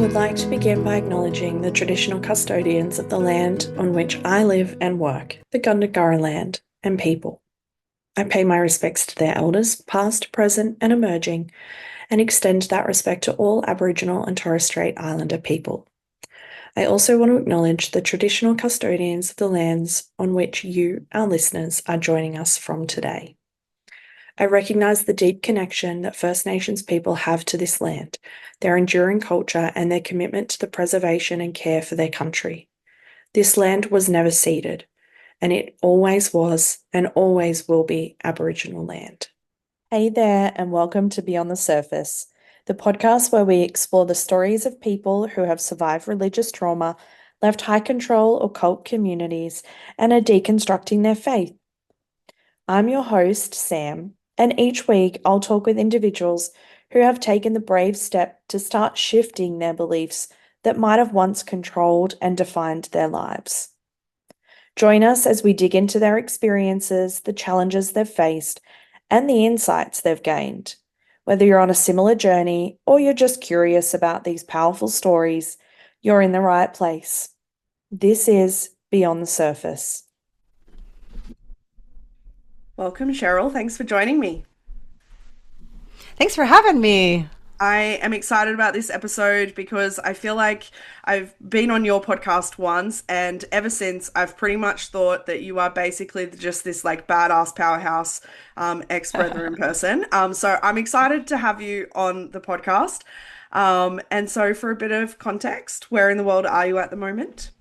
would like to begin by acknowledging the traditional custodians of the land on which I live and work, the Gundungurra land, and people. I pay my respects to their elders, past, present, and emerging, and extend that respect to all Aboriginal and Torres Strait Islander people. I also want to acknowledge the traditional custodians of the lands on which you, our listeners, are joining us from today. I recognise the deep connection that First Nations people have to this land, their enduring culture, and their commitment to the preservation and care for their country. This land was never ceded, and it always was and always will be Aboriginal land. Hey there, and welcome to Beyond the Surface, the podcast where we explore the stories of people who have survived religious trauma, left high control or cult communities, and are deconstructing their faith. I'm your host, Sam, and each week I'll talk with individuals who have taken the brave step to start shifting their beliefs that might have once controlled and defined their lives. Join us as we dig into their experiences, the challenges they've faced, and the insights they've gained. Whether you're on a similar journey or you're just curious about these powerful stories, you're in the right place. This is Beyond the Surface. Welcome, Cheryl. Thanks for joining me. Thanks for having me. I am excited about this episode because I feel like I've been on your podcast once, and ever since I've pretty much thought that you are basically just this like badass powerhouse ex-brethren person. So I'm excited to have you on the podcast. And so for a bit of context, where in the world are you at the moment?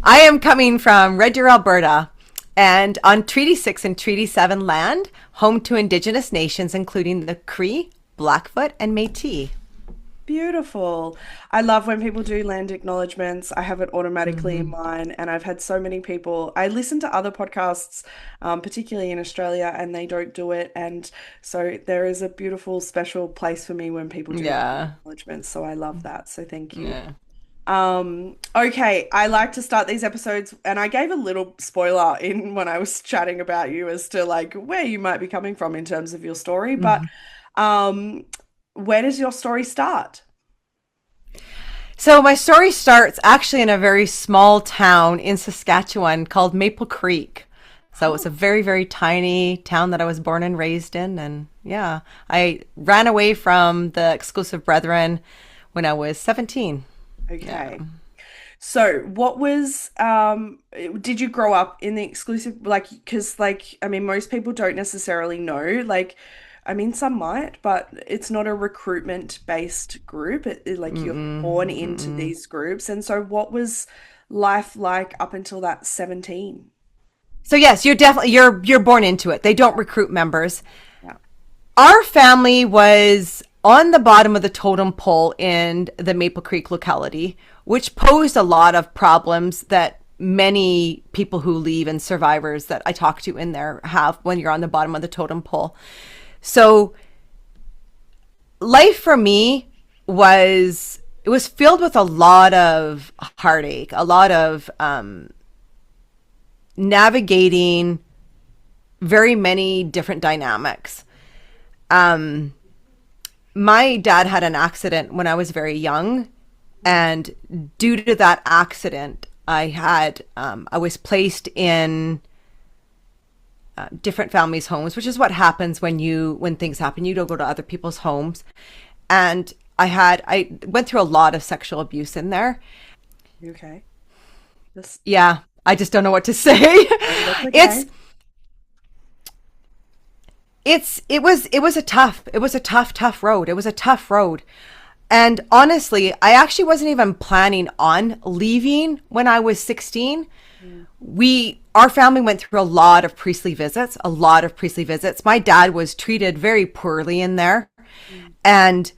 I am coming from Red Deer, Alberta, and on Treaty 6 and Treaty 7 land, home to Indigenous nations, including the Cree, Blackfoot, and Métis. Beautiful. I love when people do land acknowledgements. I have it automatically in mine, and I've had so many people. I listen to other podcasts, particularly in Australia, and they don't do it. And so there is a beautiful, special place for me when people do acknowledgements. So I love that. So thank you. Yeah. Okay, I like to start these episodes, and I gave a little spoiler in when I was chatting about you as to like where you might be coming from in terms of your story, but where does your story start? So my story starts actually in a very small town in Saskatchewan called Maple Creek. So it's a very, very tiny town that I was born and raised in. And yeah, I ran away from the exclusive brethren when I was 17. Okay. Yeah. So what was, did you grow up in the exclusive, like, because like, I mean, most people don't necessarily know, like, I mean, some might, but it's not a recruitment based group. Like you're born into these groups. And so what was life like up until that 17? So yes, you're born into it. They don't recruit members. Yeah. Our family was on the bottom of the totem pole in the Maple Creek locality, which posed a lot of problems that many people who leave and survivors that I talk to in there have when you're on the bottom of the totem pole. So life for me was filled with a lot of heartache, a lot of navigating very many different dynamics. My dad had an accident when I was very young, and due to that accident, I was placed in different families' homes, which is what happens when things happen. You don't go to other people's homes, and I went through a lot of sexual abuse in there. You okay? Yeah, I just don't know what to say. That's okay. It was a tough road. It was a tough road. And honestly, I actually wasn't even planning on leaving when I was 16. Our family went through a lot of priestly visits. My dad was treated very poorly in there. And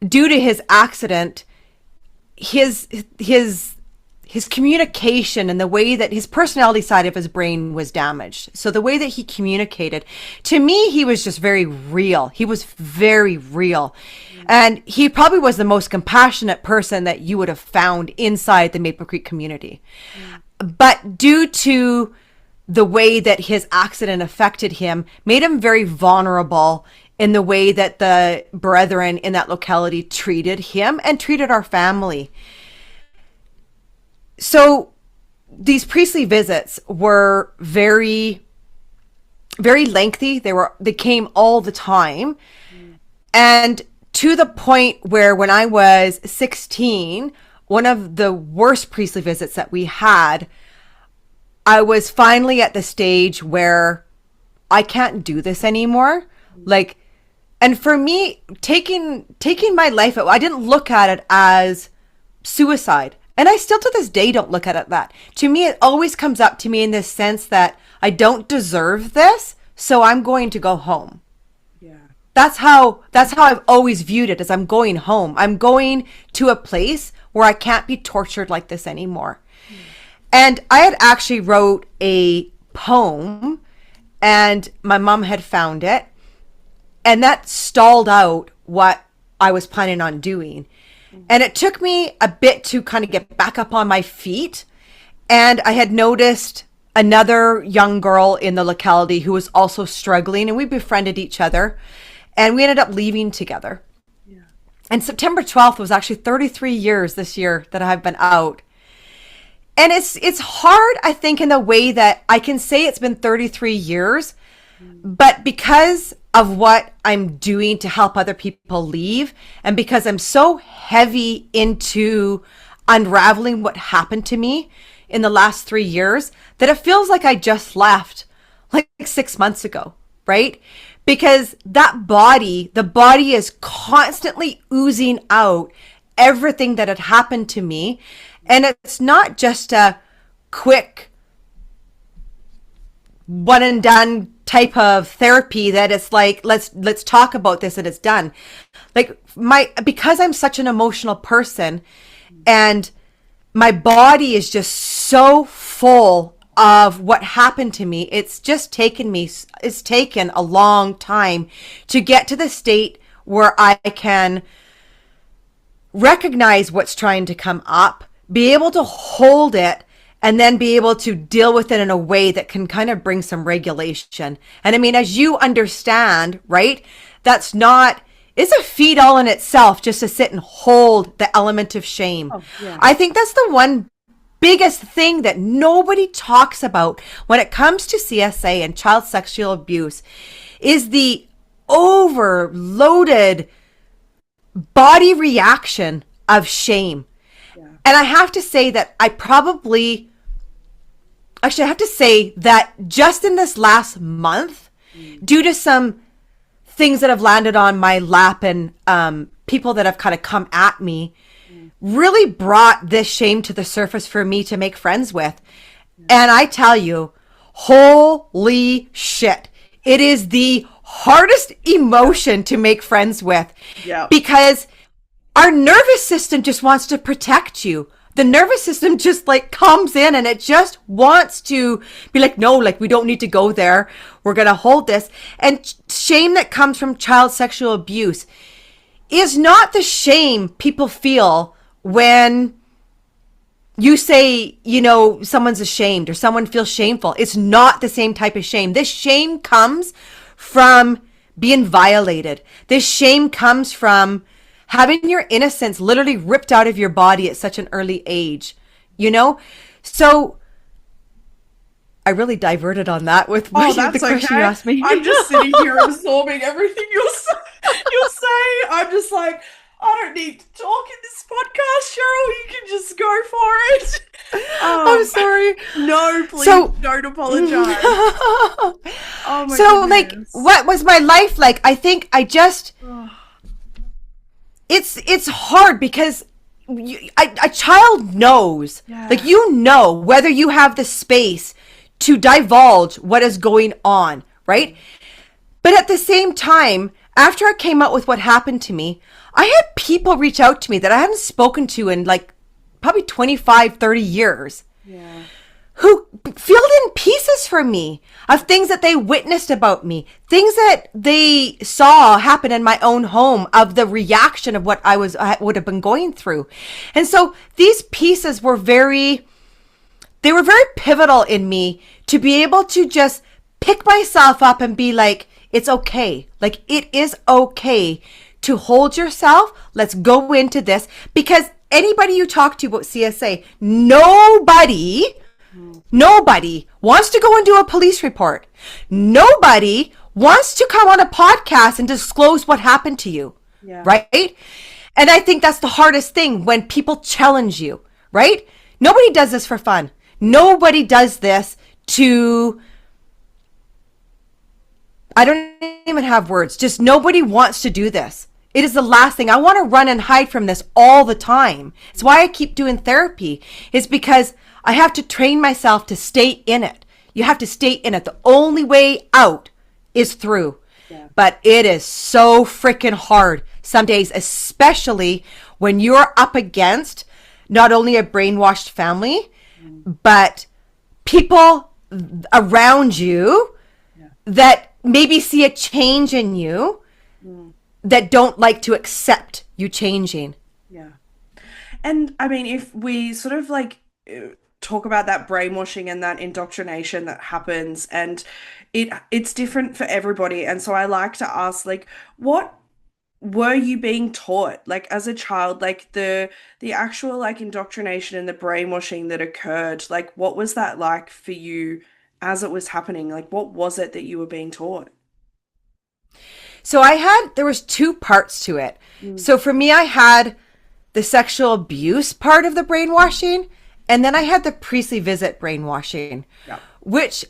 due to his accident, his communication and the way that his personality side of his brain was damaged. So the way that he communicated, to me, he was just very real. He was very real. And he probably was the most compassionate person that you would have found inside the Maple Creek community. But due to the way that his accident affected him, made him very vulnerable in the way that the brethren in that locality treated him and treated our family. So these priestly visits were very, very lengthy. They came all the time. And to the point where when I was 16, one of the worst priestly visits that we had, I was finally at the stage where I can't do this anymore. Like, and for me, taking my life, I didn't look at it as suicide. And I still to this day don't look at it that. To me, it always comes up to me in this sense that I don't deserve this, so I'm going to go home. Yeah. That's how I've always viewed it, as I'm going home. I'm going to a place where I can't be tortured like this anymore. And I had actually wrote a poem, and my mom had found it, and that stalled out what I was planning on doing. And it took me a bit to kind of get back up on my feet. And I had noticed another young girl in the locality who was also struggling, and we befriended each other, and we ended up leaving together. Yeah. And September 12th was actually 33 years this year that I've been out. And it's hard, I think, in the way that I can say it's been 33 years, but because of what I'm doing to help other people leave, and because I'm so heavy into unraveling what happened to me in the last 3 years, that it feels like I just left like 6 months ago, right? Because the body is constantly oozing out everything that had happened to me. And it's not just a quick one and done type of therapy that it's like, let's talk about this and it's done. Like because I'm such an emotional person and my body is just so full of what happened to me, it's taken a long time to get to the state where I can recognize what's trying to come up, be able to hold it, and then be able to deal with it in a way that can kind of bring some regulation. And I mean, as you understand, right, it's a feat all in itself just to sit and hold the element of shame. Oh, yeah. I think that's the one biggest thing that nobody talks about when it comes to CSA and child sexual abuse is the overloaded body reaction of shame. Yeah. And I have to say that I have to say that just in this last month, due to some things that have landed on my lap and people that have kind of come at me, really brought this shame to the surface for me to make friends with. And I tell you, holy shit, it is the hardest emotion to make friends with. Yeah. Because our nervous system just wants to protect you. The nervous system just like comes in and it just wants to be like, no, like we don't need to go there. We're going to hold this. And shame that comes from child sexual abuse is not the shame people feel when you say, someone's ashamed or someone feels shameful. It's not the same type of shame. This shame comes from being violated. This shame comes from having your innocence literally ripped out of your body at such an early age, So I really diverted on that with the question you asked me. I'm just sitting here absorbing everything you'll say. I'm just like, I don't need to talk in this podcast, Cheryl. You can just go for it. I'm sorry. No, please don't apologize. Oh my goodness. What was my life like? I think I just... It's hard because a child knows, whether you have the space to divulge what is going on, right? But at the same time, after I came out with what happened to me, I had people reach out to me that I hadn't spoken to in like probably 25, 30 years. Yeah. Who filled in pieces for me of things that they witnessed about me, things that they saw happen in my own home of the reaction of what I would have been going through. And so these pieces were very pivotal in me to be able to just pick myself up and be like, It's okay. Like, it is okay to hold yourself. Let's go into this, because anybody you talk to about CSA, nobody wants to go and do a police report. Nobody wants to come on a podcast and disclose what happened to you. Yeah. Right? And I think that's the hardest thing, when people challenge you, right? Nobody does this for fun. Nobody does this to, I don't even have words. Just nobody wants to do this. It is the last thing. I want to run and hide from this all the time. It's why I keep doing therapy, is because I have to train myself to stay in it. You have to stay in it. The only way out is through. Yeah. But it is so freaking hard some days, especially when you're up against not only a brainwashed family, but people around you that maybe see a change in you that don't like to accept you changing. Yeah. And I mean, if we sort of like talk about that brainwashing and that indoctrination that happens, and it's different for everybody. And so I like to ask, like, what were you being taught, like, as a child, like the actual like indoctrination and the brainwashing that occurred, like what was that like for you as it was happening? Like, what was it that you were being taught? So there was two parts to it. So for me, I had the sexual abuse part of the brainwashing, and then I had the priestly visit brainwashing, which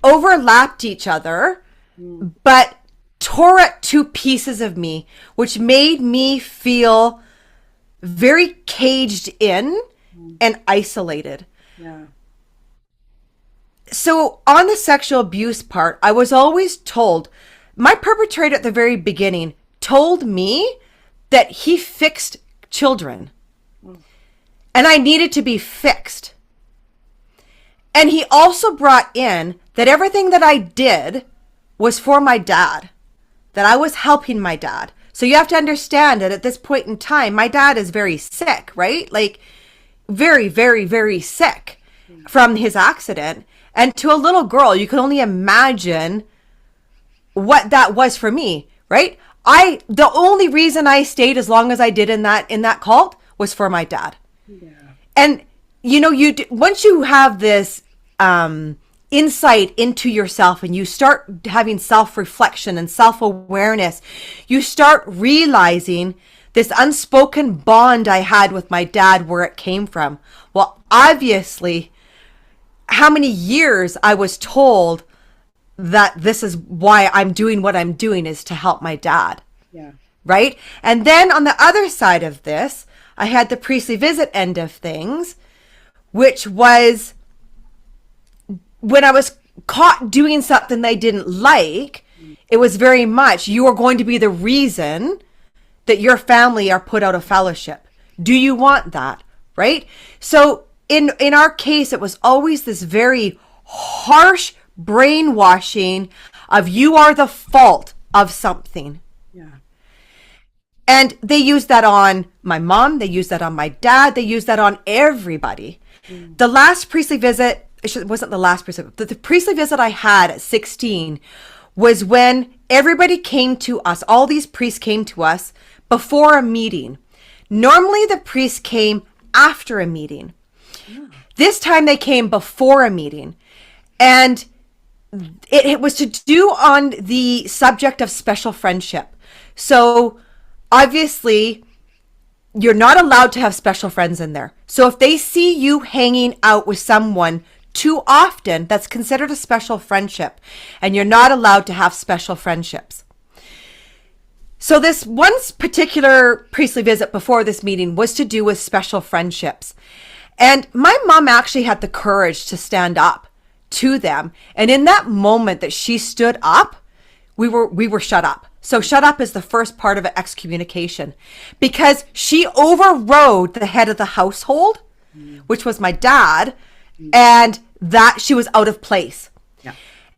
overlapped each other, but tore at two pieces of me, which made me feel very caged in and isolated. Yeah. So on the sexual abuse part, I was always told, my perpetrator at the very beginning told me that he fixed children and I needed to be fixed. And he also brought in that everything that I did was for my dad, that I was helping my dad. So you have to understand that at this point in time, my dad is very sick, right? Like very, very, very sick from his accident. And to a little girl, you can only imagine what that was for me, right? The only reason I stayed as long as I did in that cult was for my dad. Yeah. And once you have this insight into yourself and you start having self-reflection and self-awareness, you start realizing this unspoken bond I had with my dad, where it came from. Well, obviously, how many years I was told that this is why I'm doing what I'm doing, is to help my dad. Yeah. Right? And then on the other side of this, I had the priestly visit end of things, which was when I was caught doing something they didn't like, it was very much, you are going to be the reason that your family are put out of fellowship. Do you want that? Right? So in our case, it was always this very harsh brainwashing of, you are the fault of something. Yeah. And they used that on my mom. They used that on my dad. They used that on everybody. The last priestly visit, it wasn't the last priestly, but the priestly visit I had at 16 was when everybody came to us. All these priests came to us before a meeting. Normally the priests came after a meeting. This time they came before a meeting. And it was to do on the subject of special friendship. So obviously, you're not allowed to have special friends in there. So if they see you hanging out with someone too often, that's considered a special friendship, and you're not allowed to have special friendships. So this one particular priestly visit before this meeting was to do with special friendships. And my mom actually had the courage to stand up to them. And in that moment that she stood up, we were shut up. So shut up is the first part of excommunication, because she overrode the head of the household, which was my dad, and that she was out of place. Yeah.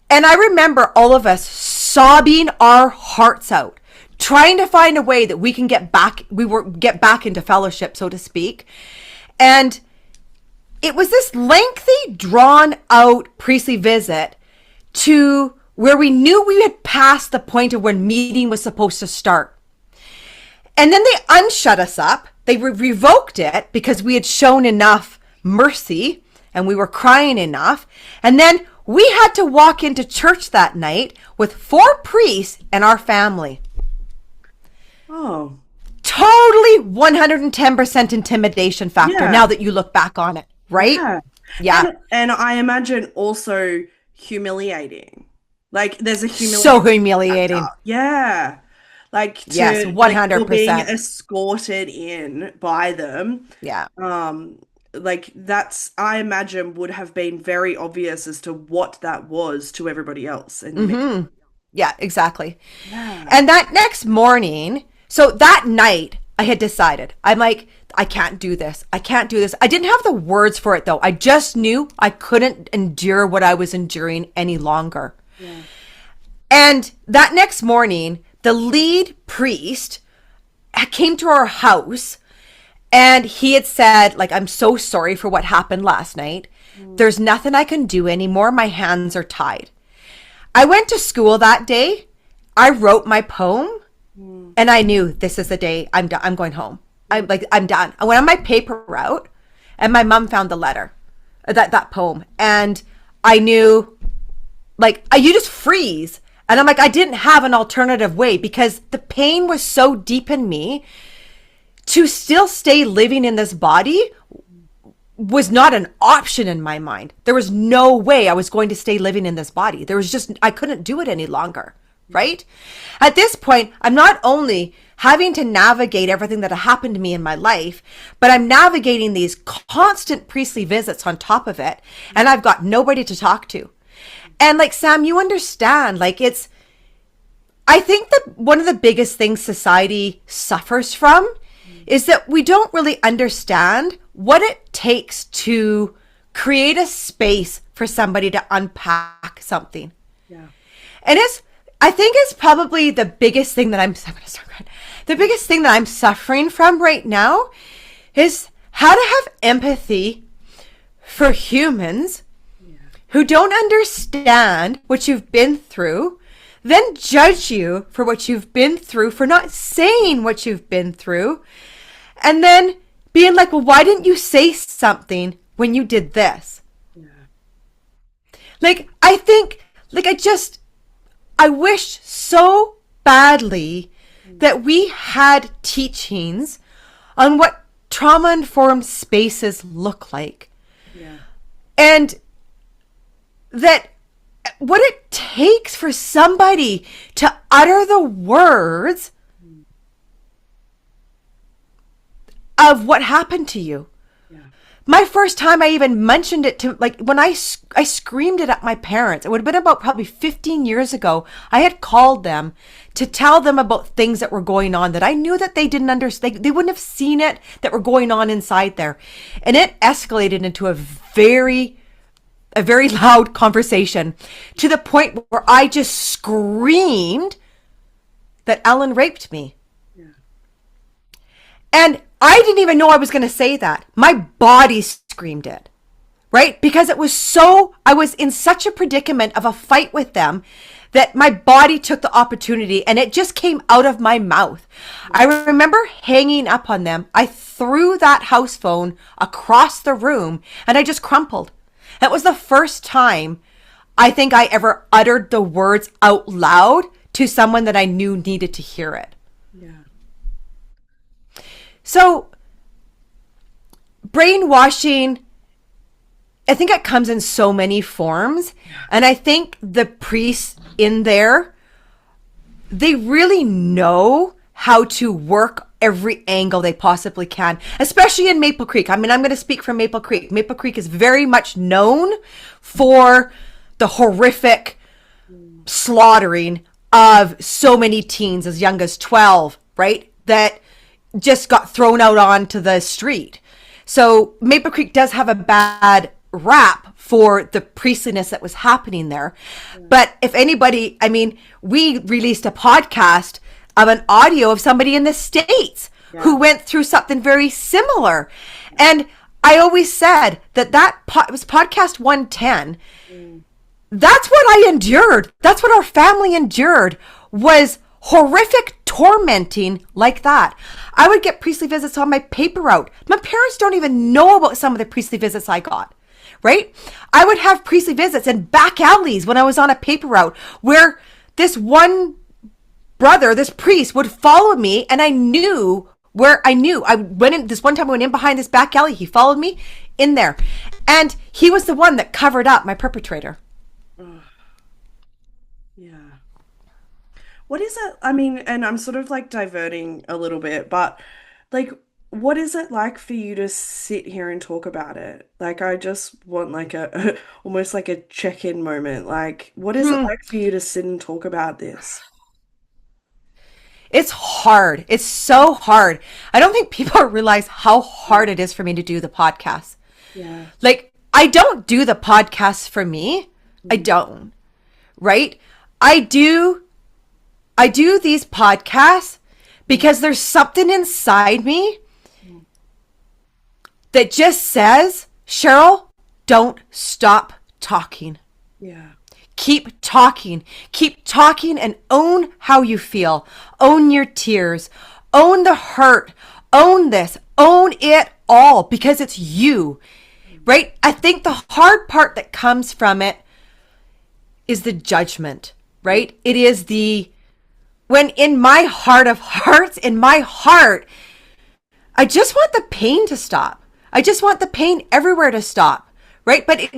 And I remember all of us sobbing our hearts out, trying to find a way that we can get back into fellowship, so to speak. And it was this lengthy, drawn out priestly visit to where we knew we had passed the point of when meeting was supposed to start. And then they unshut us up. They revoked it because we had shown enough mercy and we were crying enough. And then we had to walk into church that night with 4 priests and our family. Oh. Totally 110% intimidation factor now that you look back on it, right? Yeah. And I imagine also humiliating. Like there's a humiliation. So humiliating. Factor. Yeah. Like yes, 100%. Like being escorted in by them. Yeah. Like that's, I imagine, would have been very obvious as to what that was to everybody else. And yeah, exactly. Yeah. And that next morning, so that night I had decided, I'm like, I can't do this. I can't do this. I didn't have the words for it though. I just knew I couldn't endure what I was enduring any longer. Yeah. And that next morning, the lead priest came to our house and he had said, like, I'm so sorry for what happened last night. There's nothing I can do anymore. My hands are tied. I went to school that day. I wrote my poem and I knew this is the day I'm done. I'm going home. I'm done. I went on my paper route and my mom found the letter, that poem. And I knew, like, you just freeze. And I'm like, I didn't have an alternative way because the pain was so deep in me. To still stay living in this body was not an option in my mind. There was no way I was going to stay living in this body. There was just, I couldn't do it any longer, right? At this point, I'm not only having to navigate everything that happened to me in my life, but I'm navigating these constant priestly visits on top of it. And I've got nobody to talk to. And like, Sam, you understand, like I think that one of the biggest things society suffers from is that we don't really understand what it takes to create a space for somebody to unpack something. Yeah. And I think it's probably the biggest thing that the biggest thing that I'm suffering from right now is how to have empathy for humans who don't understand what you've been through, then judge you for what you've been through, for not saying what you've been through, and then being like, well, why didn't you say something when you did this? Yeah. Like, I think, like, I wish so badly that we had teachings on what trauma-informed spaces look like. Yeah. And that what it takes for somebody to utter the words of what happened to you. Yeah. My first time I even mentioned it to, like, when I screamed it at my parents, it would have been about probably 15 years ago. I had called them to tell them about things that were going on that I knew that they didn't understand. They wouldn't have seen it, that were going on inside there. And it escalated into a very loud conversation to the point where I just screamed that Ellen raped me. Yeah. And I didn't even know I was going to say that. My body screamed it, right? Because it was I was in such a predicament of a fight with them that my body took the opportunity and it just came out of my mouth. I remember hanging up on them. I threw that house phone across the room and I just crumpled. That was the first time I think I ever uttered the words out loud to someone that I knew needed to hear it. Yeah. So brainwashing, I think it comes in so many forms. And I think the priests in there, they really know how to work every angle they possibly can, especially in Maple Creek. I mean, I'm going to speak for Maple Creek. Maple Creek is very much known for the horrific slaughtering of so many teens as young as 12, right? That just got thrown out onto the street. So Maple Creek does have a bad rap for the priestliness that was happening there. But if anybody, I mean, we released a podcast of an audio of somebody in the States who went through something very similar. And I always said that it was podcast 110, that's what I endured. That's what our family endured, was horrific tormenting like that. I would get priestly visits on my paper route. My parents don't even know about some of the priestly visits I got, right? I would have priestly visits in back alleys when I was on a paper route, where this one brother, this priest, would follow me, and I went in this one time. I went in behind this back alley. He followed me in there, and he was the one that covered up my perpetrator. Yeah. What is it? I mean, and I'm sort of like diverting a little bit, but like, what is it like for you to sit here and talk about it? Like, I just want like a almost like a check-in moment. Like, what is it like for you to sit and talk about this? It's hard. It's so hard. I don't think people realize how hard it is for me to do the podcast. Yeah. Like, I don't do the podcast for me. I don't. Right? I do these podcasts because there's something inside me that just says, Cheryl, don't stop talking. Yeah. Keep talking and own how you feel. Own your tears, own the hurt, own this, own it all, because it's you, right? I think the hard part that comes from it is the judgment, right? It is when in my heart of hearts, in my heart, I just want the pain to stop. I just want the pain everywhere to stop, right? But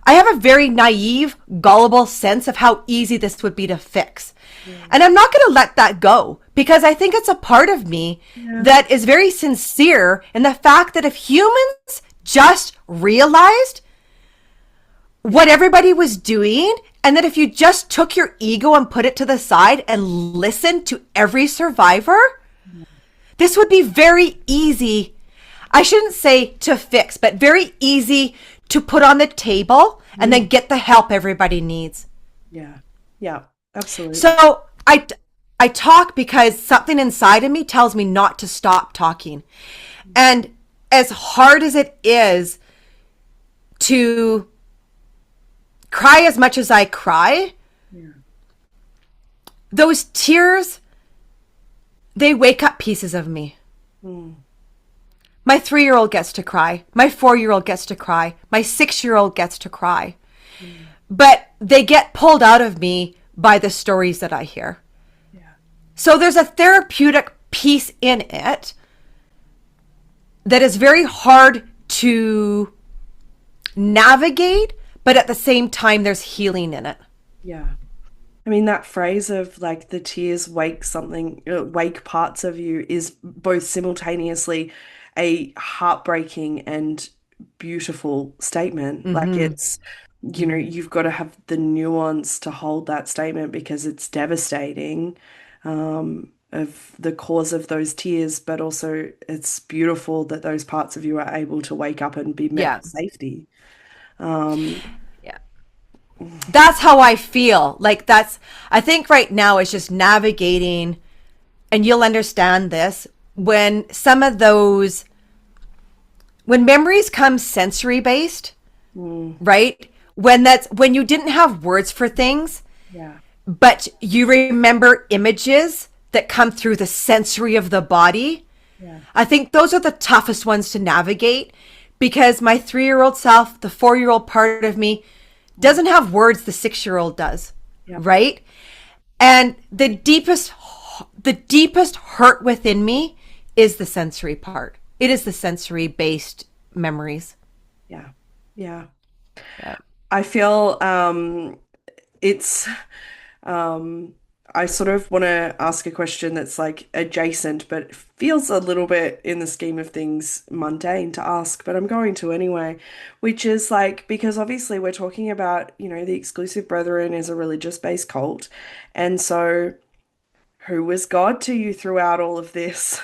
I have a very naive, gullible sense of how easy this would be to fix. And I'm not going to let that go, because I think it's a part of me that is very sincere in the fact that if humans just realized what everybody was doing, and that if you just took your ego and put it to the side and listened to every survivor, this would be very easy. I shouldn't say to fix, but very easy to put on the table and then get the help everybody needs. Yeah. Yeah. Absolutely. So I talk because something inside of me tells me not to stop talking. And as hard as it is to cry as much as I cry, those tears, they wake up pieces of me. My 3-year-old gets to cry. My 4-year-old gets to cry. My 6-year-old gets to cry. But they get pulled out of me by the stories that I hear. So there's a therapeutic piece in it that is very hard to navigate, but at the same time, there's healing in it. Yeah. I mean, that phrase of like the tears wake wake parts of you is both simultaneously a heartbreaking and beautiful statement. Like it's, you've got to have the nuance to hold that statement, because it's devastating, of the cause of those tears, but also it's beautiful that those parts of you are able to wake up and be met with safety. That's how I feel. Like I think right now is just navigating, and you'll understand this, when memories come sensory based, right? When you didn't have words for things, but you remember images that come through the sensory of the body. I think those are the toughest ones to navigate, because my 3-year-old self, the 4-year-old part of me, doesn't have words the 6-year-old does, right? And the deepest hurt within me is the sensory part. It is the sensory based memories. Yeah. I feel it's I sort of want to ask a question that's like adjacent, but feels a little bit in the scheme of things mundane to ask, but I'm going to anyway, which is like, because obviously we're talking about, the Exclusive Brethren is a religious-based cult. And so who was God to you throughout all of this?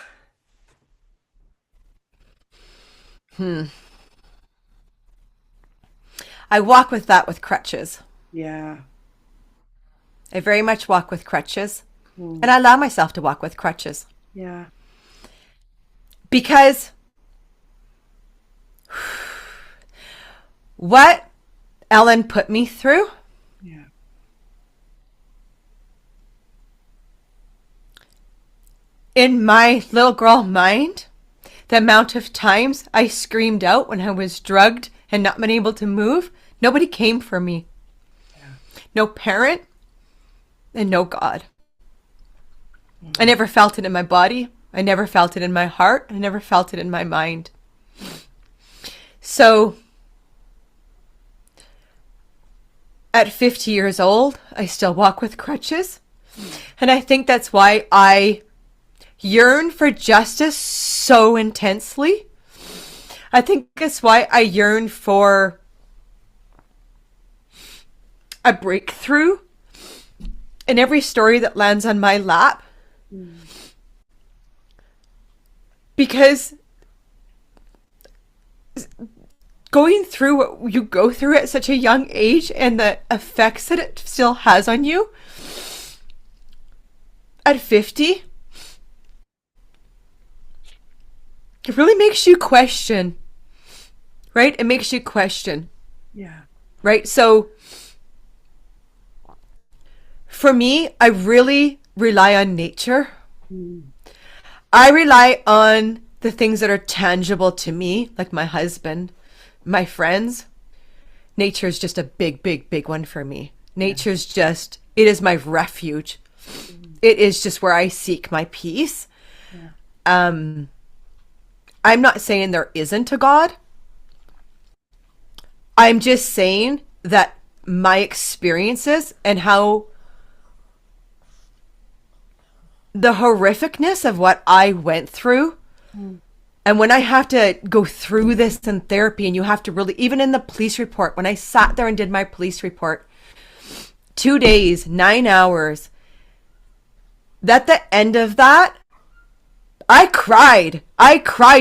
I walk with that with crutches. Yeah. I very much walk with crutches, and I allow myself to walk with crutches. Yeah. Because what Ellen put me through. Yeah. In my little girl mind, the amount of times I screamed out when I was drugged and not been able to move, nobody came for me. No parent and no God. I never felt it in my body. I never felt it in my heart. I never felt it in my mind. So at 50 years old, I still walk with crutches. And I think that's why I yearn for justice so intensely. I think that's why I yearn for a breakthrough in every story that lands on my lap. Because going through what you go through at such a young age and the effects that it still has on you at 50, it really makes you question, right? It makes you question. Yeah. Right? So for me, I really rely on nature. I rely on the things that are tangible to me, like my husband, my friends. Nature is just a big, big, big one for me. Nature's just, it is my refuge. It is just where I seek my peace. I'm not saying there isn't a God. I'm just saying that my experiences and how the horrificness of what I went through, and when I have to go through this in therapy, and you have to really, even in the police report, when I sat there and did my police report, 2 days, 9 hours, at the end of that, I cried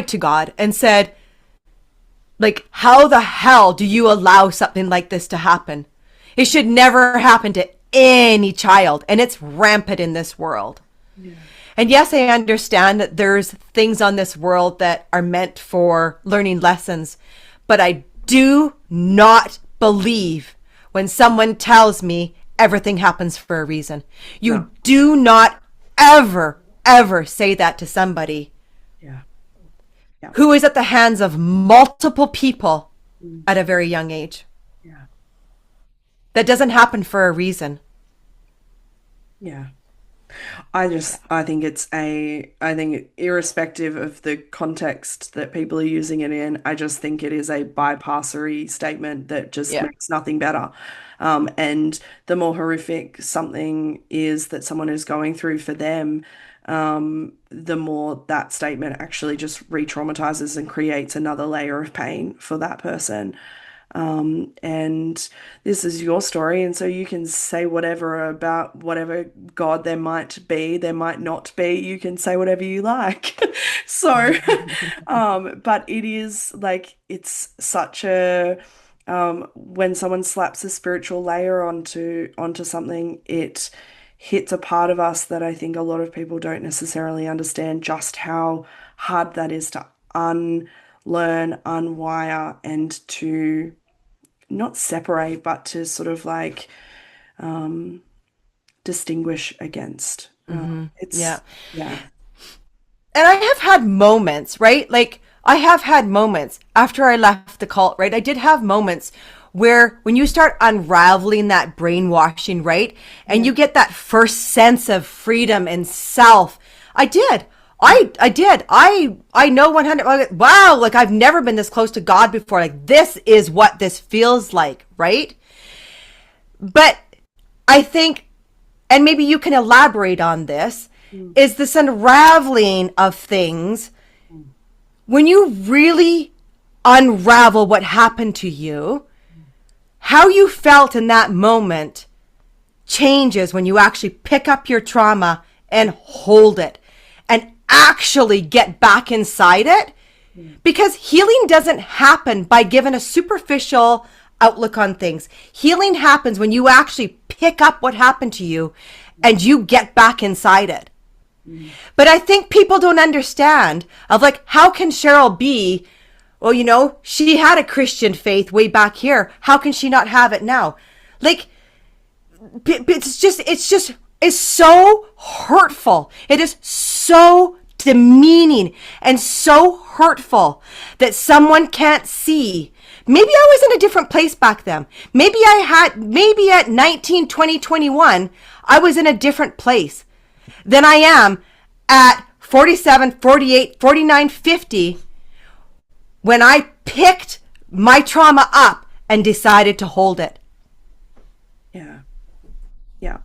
to God and said, like, how the hell do you allow something like this to happen? It should never happen to any child, and it's rampant in this world. Yeah. And yes, I understand that there's things on this world that are meant for learning lessons, but I do not believe when someone tells me everything happens for a reason. You do not ever say that to somebody who is at the hands of multiple people at a very young age. Yeah. That doesn't happen for a reason. Yeah. I think irrespective of the context that people are using it in, I just think it is a bypassery statement that just makes nothing better. And the more horrific something is that someone is going through for them, the more that statement actually just re-traumatizes and creates another layer of pain for that person. And this is your story, and so you can say whatever about whatever God there might be, there might not be, you can say whatever you like. So, but it is like, it's such a, when someone slaps a spiritual layer onto something, it hits a part of us that I think a lot of people don't necessarily understand just how hard that is to unlearn, unwire, and to not separate, but to sort of like distinguish against. It's Yeah. yeah. And I have had moments, right? Like, I have had moments after I left the cult, right? I did have moments where when you start unraveling that brainwashing, right? And you get that first sense of freedom and self. I did. I did. I know 100. Wow. Like, I've never been this close to God before. Like, this is what this feels like. Right. But I think, and maybe you can elaborate on this, is this unraveling of things. When you really unravel what happened to you, how you felt in that moment changes when you actually pick up your trauma and hold it and actually get back inside it. Because healing doesn't happen by giving a superficial outlook on things. Healing happens when you actually pick up what happened to you and you get back inside it. But I think people don't understand of, like, how can Cheryl be Well, she had a Christian faith way back here. How can she not have it now? Like, it's so hurtful. It is so demeaning and so hurtful that someone can't see. Maybe I was in a different place back then. Maybe at 19, 20, 21, I was in a different place than I am at 47, 48, 49, 50 when I picked my trauma up and decided to hold it. Yeah. Yeah.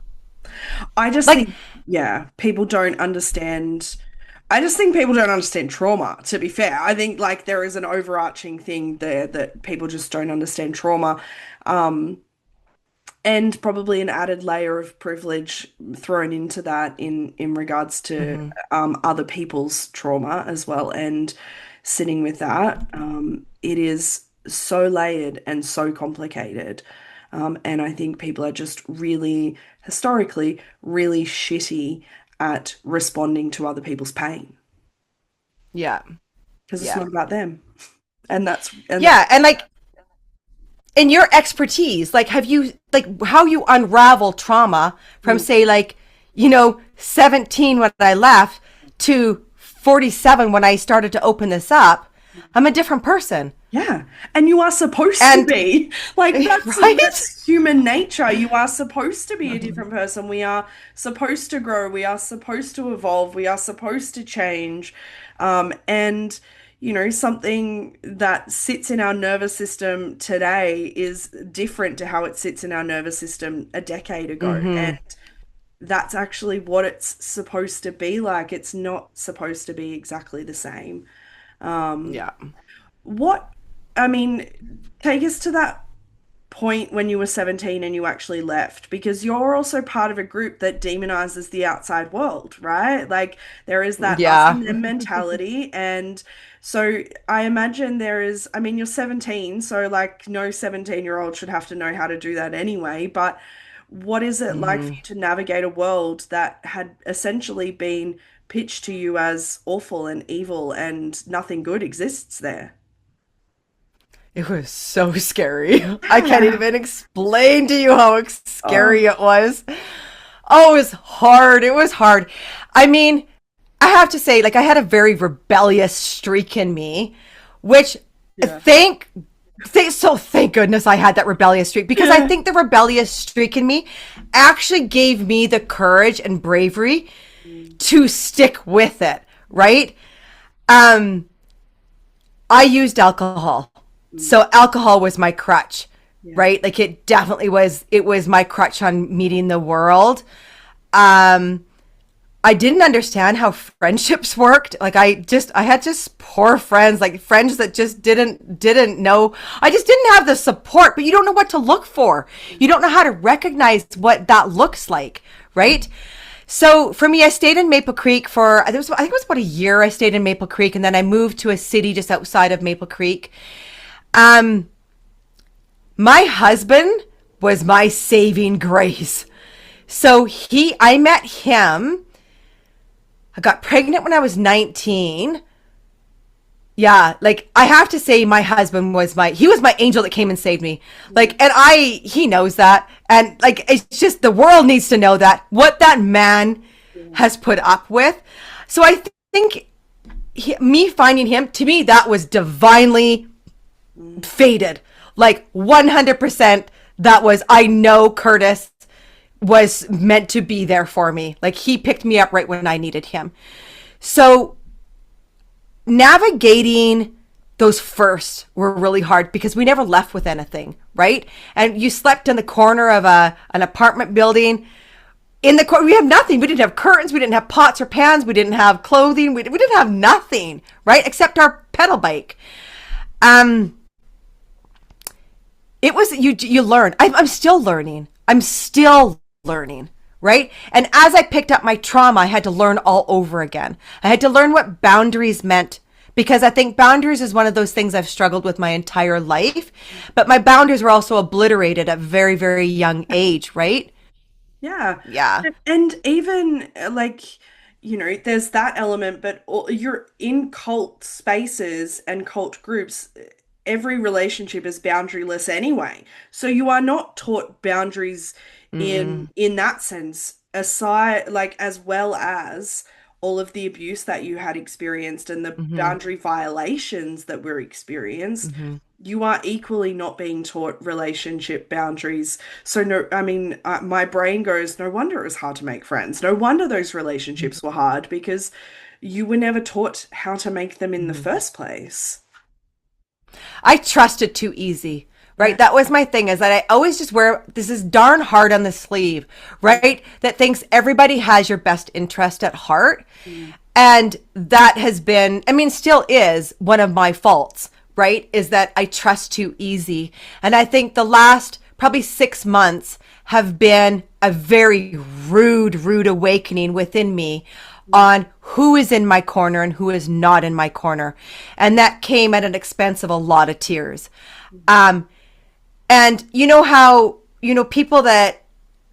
I just Like, think, yeah, people don't understand. I just think people don't understand trauma, to be fair. I think like there is an overarching thing there that people just don't understand trauma. Um, and probably an added layer of privilege thrown into that in regards to other people's trauma as well, and sitting with that. It is so layered and so complicated. And I think people are just really, historically, really shitty at responding to other people's pain yeah. because it's Yeah. not about them. And Yeah. And like, in your expertise, like, have you, like, how you unravel trauma from, say, like, 17 when I left to 47 when I started to open this up, I'm a different person. yeah, and you are supposed to And be. Like right? that's human nature. You are supposed to be a different person. We are supposed to grow. We are supposed to evolve. We are supposed to change. And something that sits in our nervous system today is different to how it sits in our nervous system a decade ago. And that's actually what it's supposed to be like. It's not supposed to be exactly the same. Yeah. What, I mean, take us to that point when you were 17 and you actually left, because you're also part of a group that demonizes the outside world, right? Like there is that us Yeah. and them mentality. And so I imagine I mean, you're 17, so like no 17-year-old should have to know how to do that anyway. But what is it like for you to navigate a world that had essentially been pitched to you as awful and evil and nothing good exists there? It was so scary. I can't Yeah. even explain to you how Oh, scary it was. Oh, it was hard. It was hard. I mean, I have to say, like, I had a very rebellious streak in me, which yeah. thank goodness I had that rebellious streak, because I Yeah. think the rebellious streak in me actually gave me the courage and bravery to stick with it, right? Um, I used alcohol. So alcohol was my crutch, Yeah. right? Like it was my crutch on meeting the world. Um, I didn't understand how friendships worked. Like I had just poor friends, like friends that just didn't know. I just didn't have the support, but you don't know what to look for. You don't know how to recognize what that looks like, right? So for me, I stayed in Maple Creek I think it was about a year. I stayed in Maple Creek, and then I moved to a city just outside of Maple Creek. Um, my husband was my saving grace. So I met him. I got pregnant when I was 19. Yeah, like I have to say my husband he was my angel that came and saved me. Like, and he knows that. And like, it's just, the world needs to know that, what that man has put up with. So I think me finding him, to me, that was divinely fated. Like 100%, I know Curtis was meant to be there for me. Like he picked me up right when I needed him. So navigating those firsts were really hard because we never left with anything, right? And you slept in the corner of an apartment building. We have nothing. We didn't have curtains. We didn't have pots or pans. We didn't have clothing. We didn't have nothing, right? Except our pedal bike. It was, you learn. I'm still learning. I'm still learning, right? And as I picked up my trauma, I had to learn all over again. I had to learn what boundaries meant, because I think boundaries is one of those things I've struggled with my entire life. But my boundaries were also obliterated at very, very young age, right? Yeah. Yeah. And even like there's that element, but you're in cult spaces and cult groups. Every relationship is boundaryless anyway. So you are not taught boundaries Mm, in that sense, aside like as well as all of the abuse that you had experienced and the mm-hmm, boundary violations that were experienced. mm-hmm, You are equally not being taught relationship boundaries. So no, I mean, my brain goes, no wonder it was hard to make friends. No wonder those relationships were hard because you were never taught how to make them in the mm-hmm. first place. I trusted too easy, Yeah. right? That was my thing, is that I always just wear this is darn hard on the sleeve, right? That thinks everybody has your best interest at heart. Mm. And that has been, I mean, still is one of my faults, right? Is that I trust too easy. And I think the last probably 6 months have been a very rude awakening within me on who is in my corner and who is not in my corner. And that came at an expense of a lot of tears. And you know how, people that,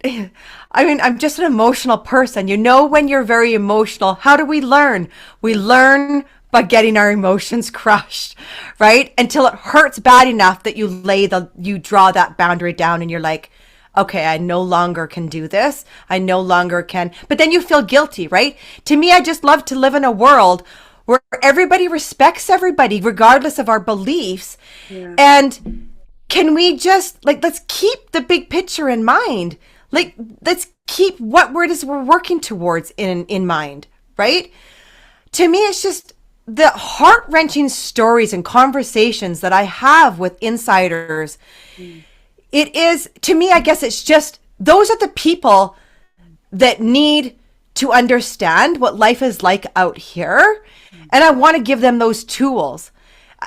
I mean, I'm just an emotional person. When you're very emotional, how do we learn? We learn by getting our emotions crushed, right? Until it hurts bad enough that you draw that boundary down and you're like, okay, I no longer can do this. I no longer can. But then you feel guilty, right? To me, I just love to live in a world where everybody respects everybody, regardless of our beliefs. Yeah. And can we just let's keep the big picture in mind. Let's keep what it is we're working towards in mind, right? To me, it's just the heart-wrenching stories and conversations that I have with insiders. It is, to me, I guess it's just, those are the people that need to understand what life is like out here. And I want to give them those tools.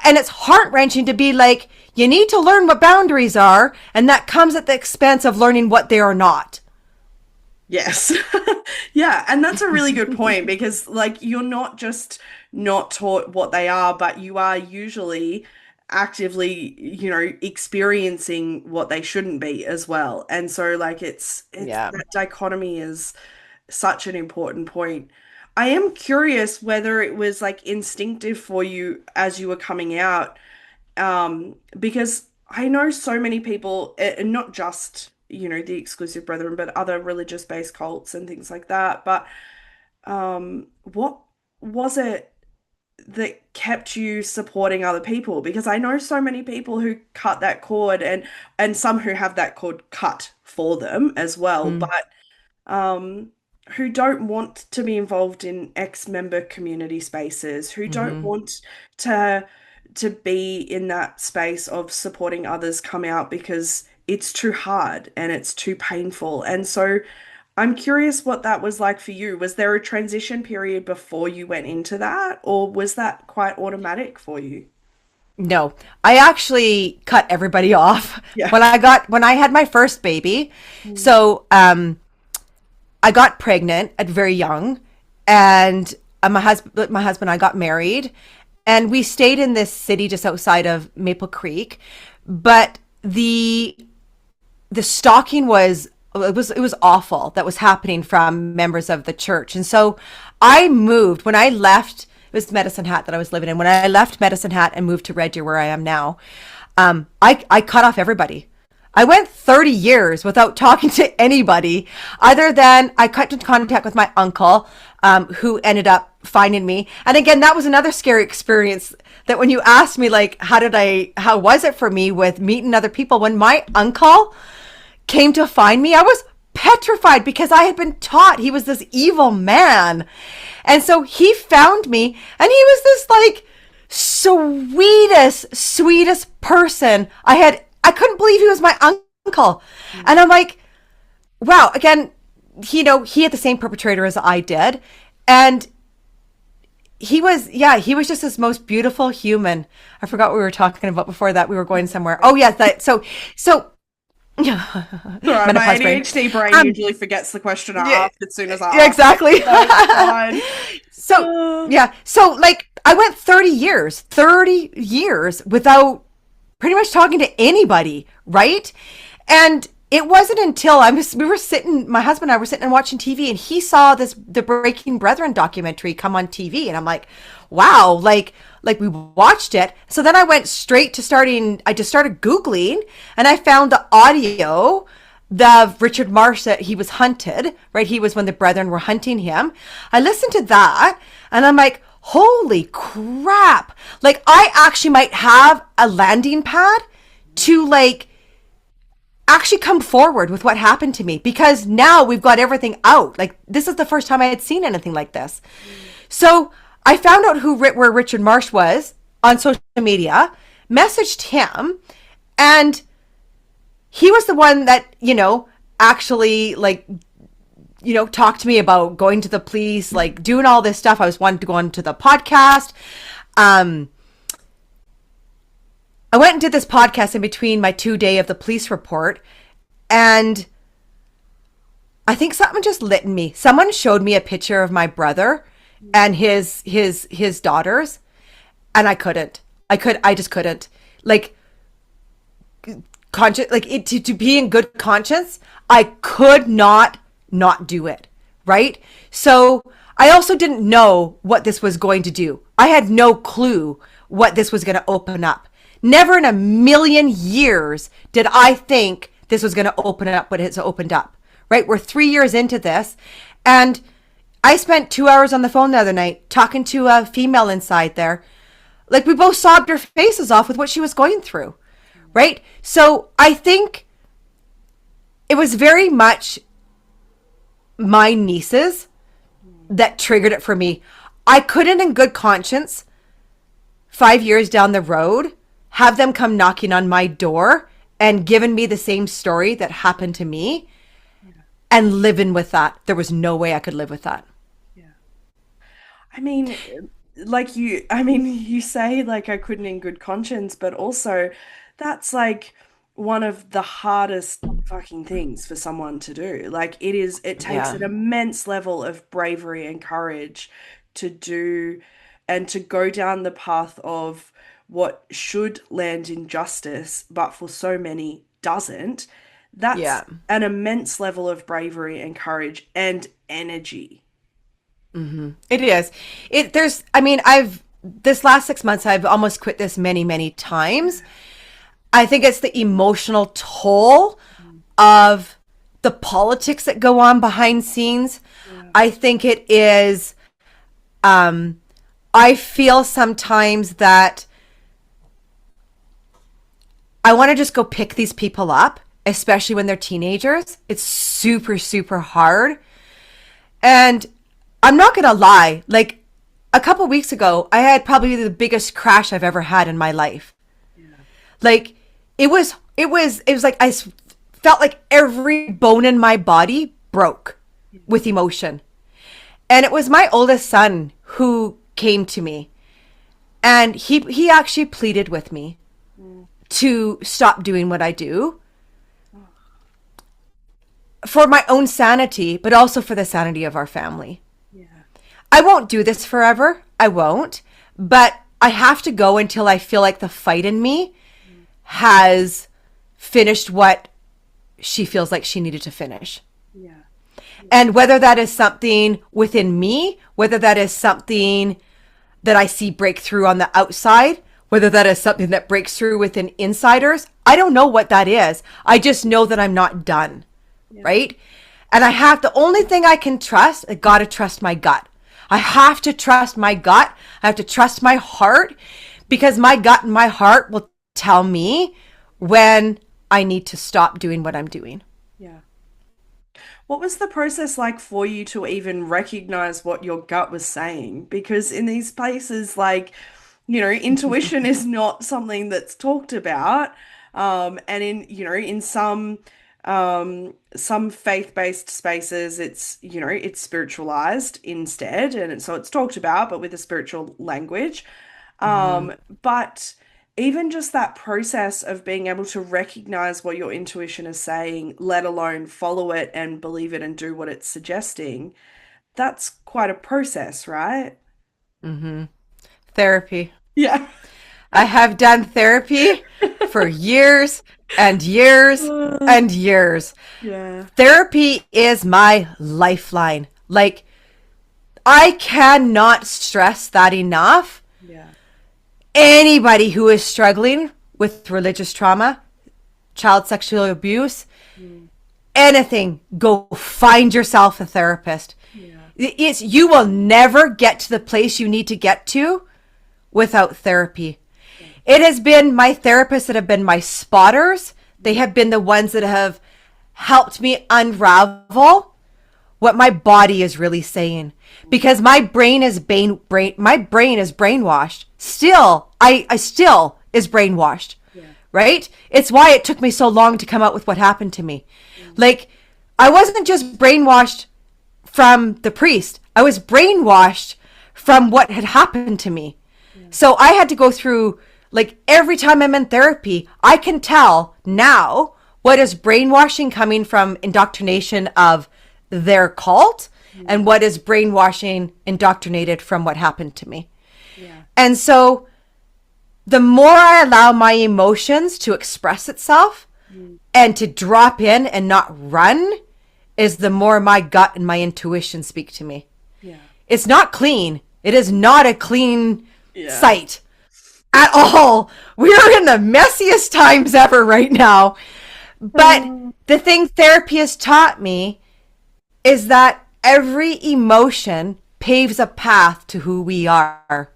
And it's heart-wrenching to be like, you need to learn what boundaries are, and that comes at the expense of learning what they are not. Yes. Yeah, and that's a really good point because like you're not just not taught what they are, but you are usually actively, experiencing what they shouldn't be as well. And so like it's Yeah. that dichotomy is such an important point. I am curious whether it was like instinctive for you as you were coming out, because I know so many people, and not just, the exclusive brethren, but other religious-based cults and things like that. But what was it that kept you supporting other people? Because I know so many people who cut that cord and some who have that cord cut for them as well, Mm, but um, who don't want to be involved in ex-member community spaces, who don't mm-hmm. want to be in that space of supporting others come out because it's too hard and it's too painful. And so I'm curious what that was like for you. Was there a transition period before you went into that, or was that quite automatic for you? No, I actually cut everybody off Yeah. when I had my first baby. So, I got pregnant at very young, and my husband and I got married, and we stayed in this city just outside of Maple Creek. But the stalking was awful that was happening from members of the church. And so I moved when I left. It was Medicine Hat that I was living in. When I left Medicine Hat and moved to Red Deer, where I am now, I cut off everybody. I went 30 years without talking to anybody, other than I cut into contact with my uncle, who ended up finding me. And again, that was another scary experience, that when you asked me, like, how was it for me with meeting other people? When my uncle came to find me, I was petrified because I had been taught he was this evil man. And so he found me, and he was this like sweetest person I couldn't believe he was my uncle. And I'm like, wow, again, he had the same perpetrator as I did. And he was just this most beautiful human. I forgot what we were talking about before that. We were going somewhere. Oh yes, so Sorry, my menopause brain. ADHD brain Um, usually forgets the question I yeah, asked as soon as I yeah, ask it. exactly. So it's fine. So yeah, so like I went 30 years without pretty much talking to anybody, right? And it wasn't until we were sitting, my husband and I were sitting and watching TV, and he saw the Breaking Brethren documentary come on TV, and I'm like, wow, like we watched it. So then I went straight to I just started Googling, and I found the audio the Richard Marsh that he was hunted, right? He was when the Brethren were hunting him. I listened to that, and I'm like, holy crap. Like, I actually might have a landing pad to like actually come forward with what happened to me, because now we've got everything out. Like, this is the first time I had seen anything like this. So I found out where Richard Marsh was on social media, messaged him, and he was the one that, actually like, talked to me about going to the police, like doing all this stuff. I was wanting to go on to the podcast. I went and did this podcast in between my 2 day of the police report, and I think something just lit in me. Someone showed me a picture of my brother and his daughters, and I just couldn't. Like, conscious, like to be in good conscience, I could not do it, right? So I also didn't know what this was going to do. I had no clue what this was going to open up. Never in a million years did I think this was going to open up what it's opened up, right? We're 3 years into this, and I spent 2 hours on the phone the other night talking to a female inside there. Like, we both sobbed our faces off with what she was going through, right? So I think it was very much my nieces that triggered it for me. I couldn't in good conscience, 5 years down the road, have them come knocking on my door and giving me the same story that happened to me and living with that. There was no way I could live with that. Yeah. I mean, you say like I couldn't in good conscience, but also that's like one of the hardest fucking things for someone to do. Like, it takes Yeah. an immense level of bravery and courage to do and to go down the path of what should land in justice, but for so many doesn't. That's Yeah. an immense level of bravery and courage and energy. It is. This last 6 months, I've almost quit this many, many times. I think it's the emotional toll of the politics that go on behind scenes. I think it is, I feel sometimes that I want to just go pick these people up, especially when they're teenagers. It's super, super hard. And I'm not going to lie, like a couple weeks ago, I had probably the biggest crash I've ever had in my life. Like, it was like felt like every bone in my body broke with emotion. And it was my oldest son who came to me, and he actually pleaded with me to stop doing what I do for my own sanity, but also for the sanity of our family. Yeah. I won't do this forever. I won't. But I have to go until I feel like the fight in me has finished what she feels like she needed to finish. Yeah. And whether that is something within me, whether that is something that I see break through on the outside, whether that is something that breaks through within insiders, I don't know what that is. I just know that I'm not done. Right? And the only thing I can trust, I got to trust my gut. I have to trust my gut. I have to trust my heart, because my gut and my heart will tell me when I need to stop doing what I'm doing. Yeah. What was the process like for you to even recognize what your gut was saying? Because in these places, like, intuition is not something that's talked about. And in some faith-based spaces, it's spiritualized instead, and so it's talked about, but with a spiritual language. But even just that process of being able to recognize what your intuition is saying, let alone follow it and believe it and do what it's suggesting, that's quite a process, right? Therapy. Yeah. I have done therapy for years and years and years. Yeah. Therapy is my lifeline. Like, I cannot stress that enough. Yeah. Anybody who is struggling with religious trauma, child sexual abuse, anything, go find yourself a therapist. You will never get to the place you need to get to without therapy. It has been my therapists that have been my spotters. They have been the ones that have helped me unravel what my body is really saying, because my brain is brainwashed. I still is brainwashed. Right? It's why it took me so long to come out with what happened to me. Like, I wasn't just brainwashed from the priest. I was brainwashed from what had happened to me. So I had to go through, like, every time I'm in therapy, I can tell now what is brainwashing coming from indoctrination of their cult and what is brainwashing indoctrinated from what happened to me. And so the more I allow my emotions to express itself and to drop in and not run, is the more my gut and my intuition speak to me. It's not clean. It is not a clean sight at all. We are in the messiest times ever right now. But the thing therapy has taught me is that every emotion paves a path to who we are.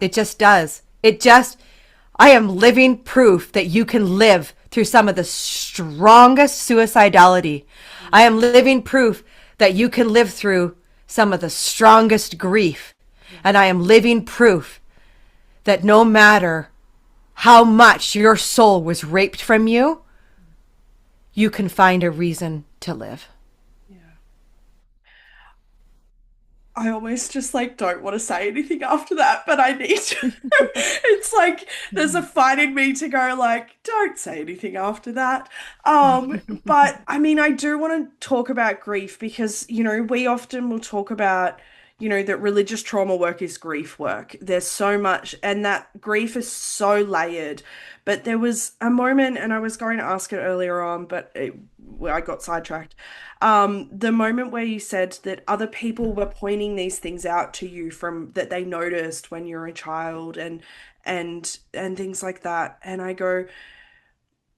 It just does. I am living proof that you can live through some of the strongest suicidality. I am living proof that you can live through some of the strongest grief. And I am living proof that no matter how much your soul was raped from you, you can find a reason to live. I almost just like don't want to say anything after that, but I need to. It's like there's a fight in me to go like, don't say anything after that. But I mean, I do want to talk about grief because, we often will talk about, that religious trauma work is grief work. There's so much, and that grief is so layered. But there was a moment, and I was going to ask it earlier on, but I got sidetracked. The moment where you said that other people were pointing these things out to you from that they noticed when you were a child and things like that. And I go,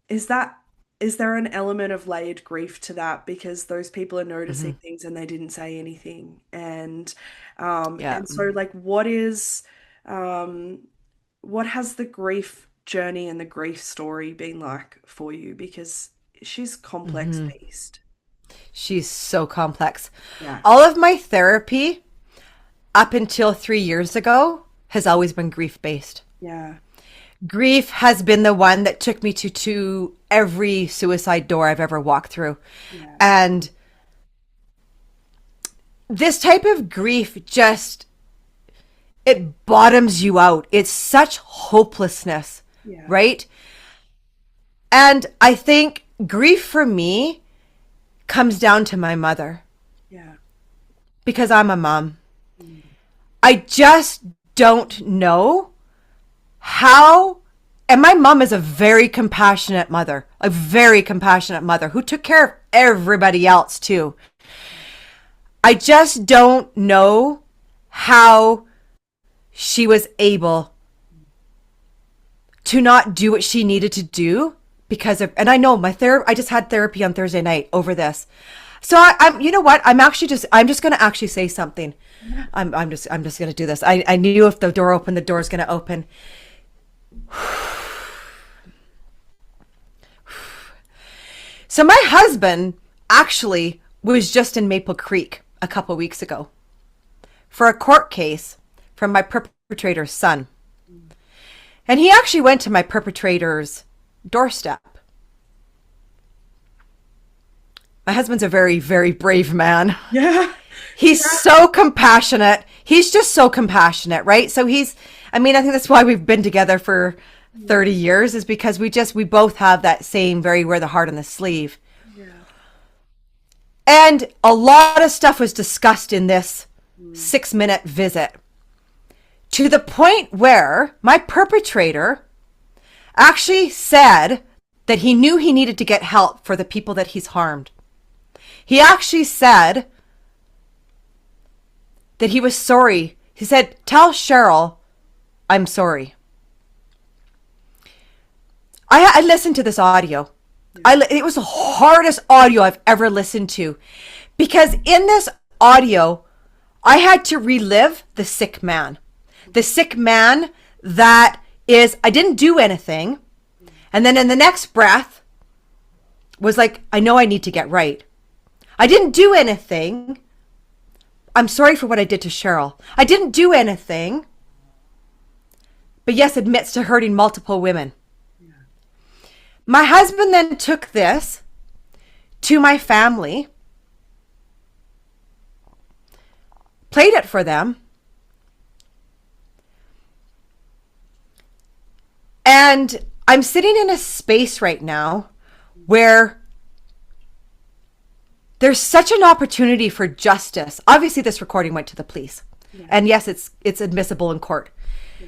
is there an element of layered grief to that? Because those people are noticing things and they didn't say anything. And so like what has the grief journey and the grief story been like for you? Because she's a complex beast. She's so complex. All of my therapy up until 3 years ago has always been grief-based. Grief has been the one that took me to every suicide door I've ever walked through. And this type of grief it bottoms you out. It's such hopelessness, right? And I think grief for me comes down to my mother. Because I'm a mom. I just don't know how, and my mom is a very compassionate mother who took care of everybody else too. I just don't know how she was able to not do what she needed to do because of, and I know I just had therapy on Thursday night over this. So I'm, you know what? I'm just going to actually say something. I'm just going to do this. I knew if the door opened, the door's going to open. So my husband actually was just in Maple Creek a couple weeks ago for a court case from my perpetrator's son. And he actually went to my perpetrator's doorstep. My husband's a very, very brave man. He's so compassionate. He's just so compassionate, right? So I think that's why we've been together for 30 years is because we both have that same very wear the heart on the sleeve. And a lot of stuff was discussed in this 6-minute visit to the point where my perpetrator actually said that he knew he needed to get help for the people that he's harmed. He actually said that he was sorry. He said, tell Cheryl, I'm sorry. I listened to this audio. It was the hardest audio I've ever listened to, because in this audio, I had to relive the sick man. The sick man that is, I didn't do anything. And then in the next breath was like, I know I need to get right. I didn't do anything. I'm sorry for what I did to Cheryl. I didn't do anything. But yes, admits to hurting multiple women. My husband then took this to my family, played it for them, and I'm sitting in a space right now where there's such an opportunity for justice. Obviously, this recording went to the police. Yeah. And yes, it's admissible in court. Yeah.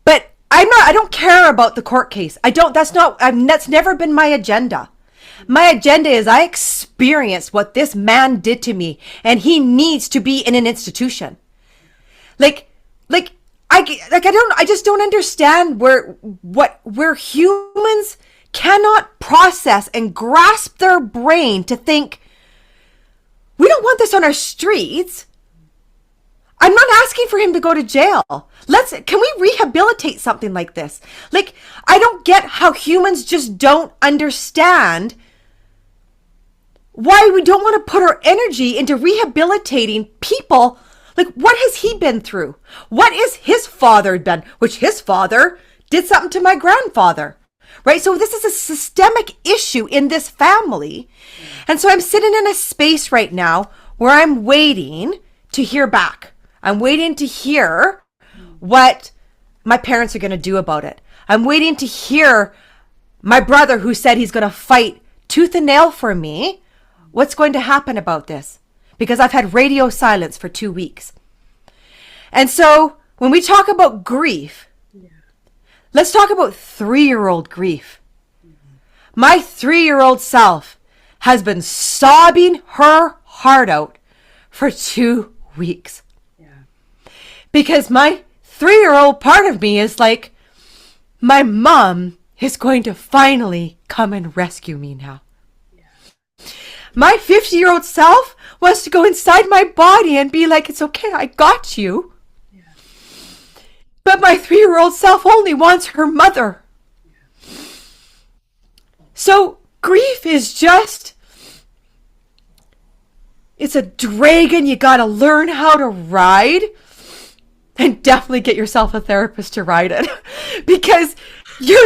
But I don't care about the court case. That's never been my agenda. My agenda is I experienced what this man did to me, and he needs to be in an institution. I just don't understand where humans cannot process and grasp their brain to think, we don't want this on our streets. I'm not asking for him to go to jail. Can we rehabilitate something like this? I don't get how humans just don't understand why we don't want to put our energy into rehabilitating people. What has he been through? What is his father done? Which his father did something to my grandfather, right? So this is a systemic issue in this family. And so I'm sitting in a space right now where I'm waiting to hear back. I'm waiting to hear what my parents are going to do about it. I'm waiting to hear my brother, who said he's going to fight tooth and nail for me, what's going to happen about this, because I've had radio silence for 2 weeks. And so when we talk about grief, let's talk about 3-year-old grief. My 3-year-old self has been sobbing her heart out for 2 weeks. Because my 3-year-old part of me is like, my mom is going to finally come and rescue me now. My 50-year-old self wants to go inside my body and be like, it's okay, I got you. But my 3-year-old self only wants her mother. So grief is just, it's a dragon you gotta learn how to ride. And definitely get yourself a therapist to ride it. Because you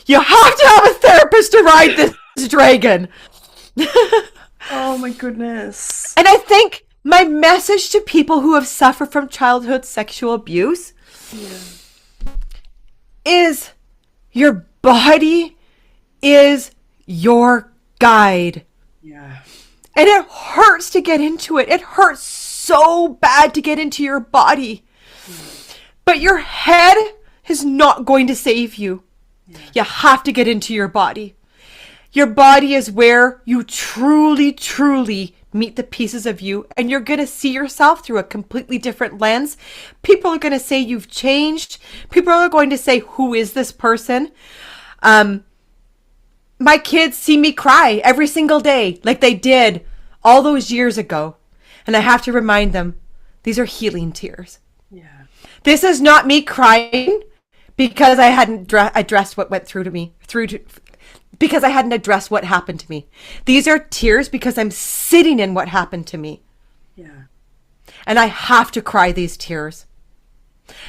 have to have a therapist to ride this dragon. Oh my goodness. And I think my message to people who have suffered from childhood sexual abuse is, your body is your guide. Yeah. And it hurts to get into it. It hurts so bad to get into your body. But your head is not going to save you. You have to get into your body. Your body is where you truly, truly meet the pieces of you, and you're going to see yourself through a completely different lens. People are going to say you've changed. People are going to say, who is this person? My kids see me cry every single day, like they did all those years ago. And I have to remind them, these are healing tears. Yeah. This is not me crying because I hadn't addressed what went through to me, because I hadn't addressed what happened to me. These are tears because I'm sitting in what happened to me. Yeah. And I have to cry these tears.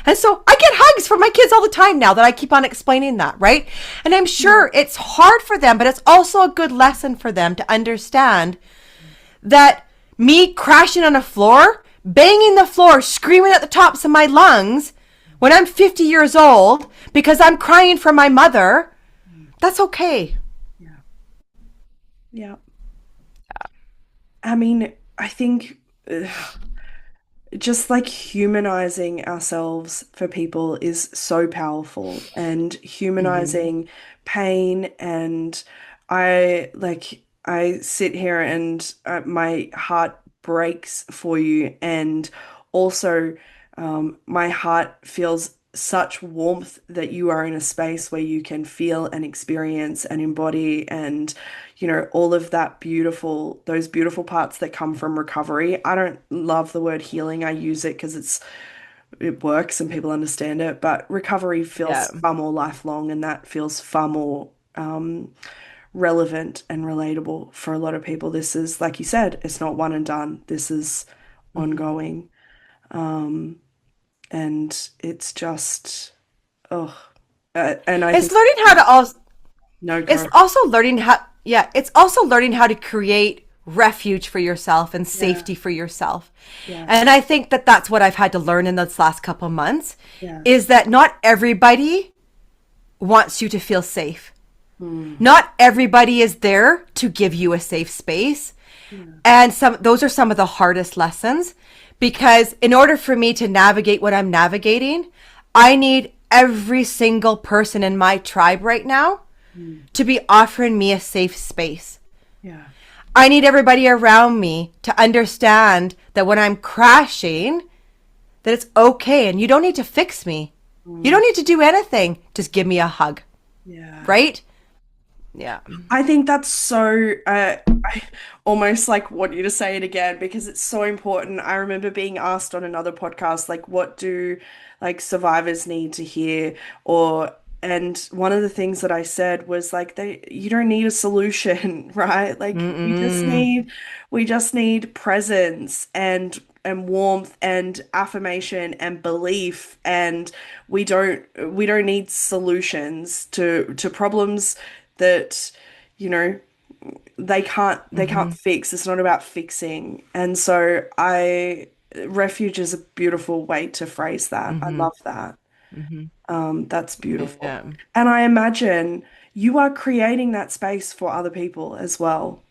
And so I get hugs from my kids all the time now that I keep on explaining that, right? And I'm sure it's hard for them, but it's also a good lesson for them to understand that me crashing on a floor, banging the floor, screaming at the tops of my lungs when I'm 50 years old because I'm crying for my mother, that's okay. Yeah. I mean, I think just like humanizing ourselves for people is so powerful, and Mm-hmm. humanizing pain. And I sit here and my heart breaks for you. And also, my heart feels such warmth that you are in a space where you can feel and experience and embody, and all of that beautiful, those beautiful parts that come from recovery. I don't love the word healing. I use it because it works and people understand it, but recovery Yeah. feels far more lifelong, and that feels far more relevant and relatable for a lot of people. This is, like you said, it's not one and done. This is Mm-hmm. ongoing. And it's just, oh, and I It's think, learning how to also, no, it's go. also learning how, yeah, it's also learning how to create refuge for yourself and Yeah, safety for yourself. yeah, And I think that that's what I've had to learn in this last couple of months yeah. is that not everybody wants you to feel safe. Mm, Not everybody is there to give you a safe space. yeah, And those are some of the hardest lessons because in order for me to navigate what I'm navigating, I need every single person in my tribe right now mm, to be offering me a safe space. yeah, I need everybody around me to understand that when I'm crashing, that it's okay and you don't need to fix me. You mm, don't need to do anything. Just give me a hug, yeah. right? Yeah. I think that's so, I almost like want you to say it again because it's so important. I remember being asked on another podcast, like, what do like survivors need to hear? And one of the things that I said was like, you don't need a solution, right? Like, Mm-mm. we just need presence and warmth and affirmation and belief. And we don't need solutions to problems that, you know, they can't Mm-hmm. fix. It's not about fixing. And so I refuge is a beautiful way to phrase that. I Mm-hmm. love that. Mm-hmm. That's beautiful. Yeah. And I imagine you are creating that space for other people as well.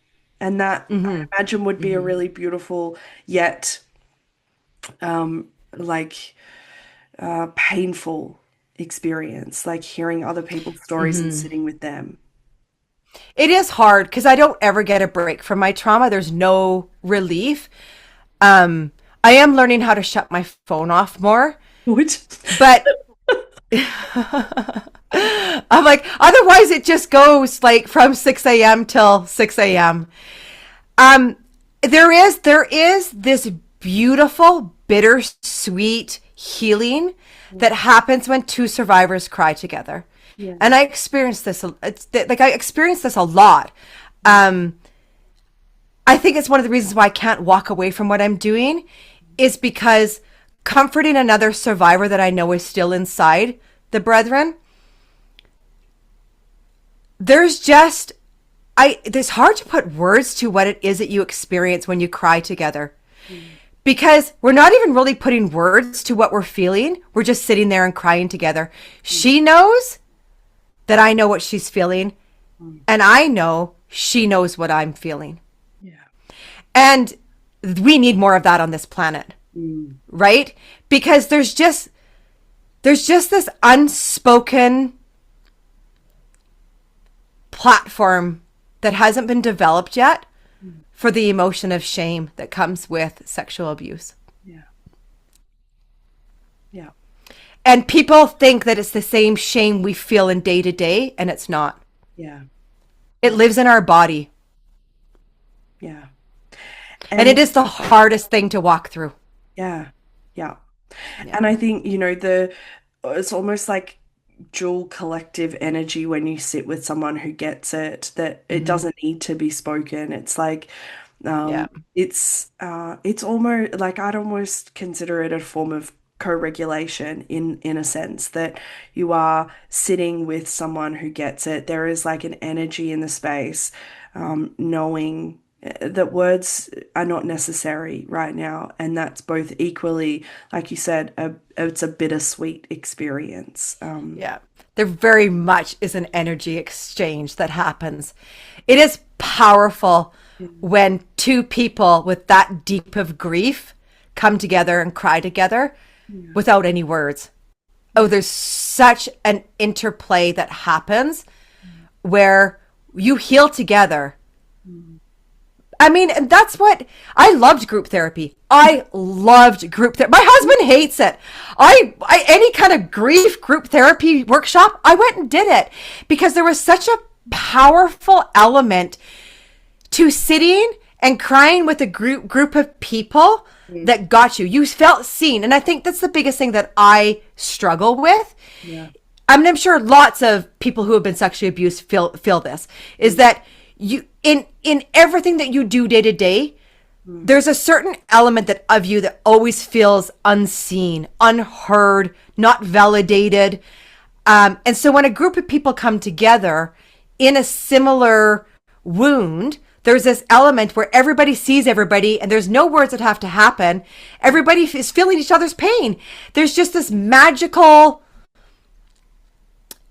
And that I Mm-hmm. imagine would be a Mm-hmm. really beautiful yet like painful experience, like hearing other people's stories and Mm-hmm. sitting with them. It is hard because I don't ever get a break from my trauma. There's no relief. Um, I am learning how to shut my phone off more, Good. but I'm like, otherwise it just goes like from 6 a.m. till 6 a.m. Um, there is this beautiful, bittersweet healing that happens when two survivors cry together. Yeah. And I experienced this. It's like I experienced this a lot. Um, I think it's one of the reasons why I can't walk away from what I'm doing is because comforting another survivor that I know is still inside the brethren, there's just it's hard to put words to what it is that you experience when you cry together. Because we're not even really putting words to what we're feeling. We're just sitting there and crying together. She knows that I know what she's feeling, and I know she knows what I'm feeling. Yeah. And we need more of that on this planet, Mm. right? Because there's just this unspoken platform that hasn't been developed yet for the emotion of shame that comes with sexual abuse. Yeah. Yeah. And people think that it's the same shame we feel in day to day, and it's not. Yeah. It lives in our body, Yeah. and And it is the hardest thing to walk through. yeah. Yeah. Yeah. And I think, it's almost like dual collective energy when you sit with someone who gets it, that it Hmm. doesn't need to be spoken. It's like Yeah. it's almost like I'd almost consider it a form of co-regulation in a sense that you are sitting with someone who gets it. There is like an energy in the space, knowing that words are not necessary right now, and that's both equally, like you said, it's a bittersweet experience. Yeah. There very much is an energy exchange that happens. It is powerful when two people with that deep of grief come together and cry together without any words. Oh, there's such an interplay that happens where you heal together. I mean, and that's what I loved group therapy. I loved group therapy. My husband hates it. I any kind of grief group therapy workshop, I went and did it because there was such a powerful element to sitting and crying with a group of people that got you. You felt seen. And I think that's the biggest thing that I struggle with. Yeah. I mean, I'm sure lots of people who have been sexually abused feel this, is that you in everything that you do day to day, there's a certain element that of you that always feels unseen, unheard, not validated. And so when a group of people come together in a similar wound, there's this element where everybody sees everybody and there's no words that have to happen. Everybody is feeling each other's pain. There's just this magical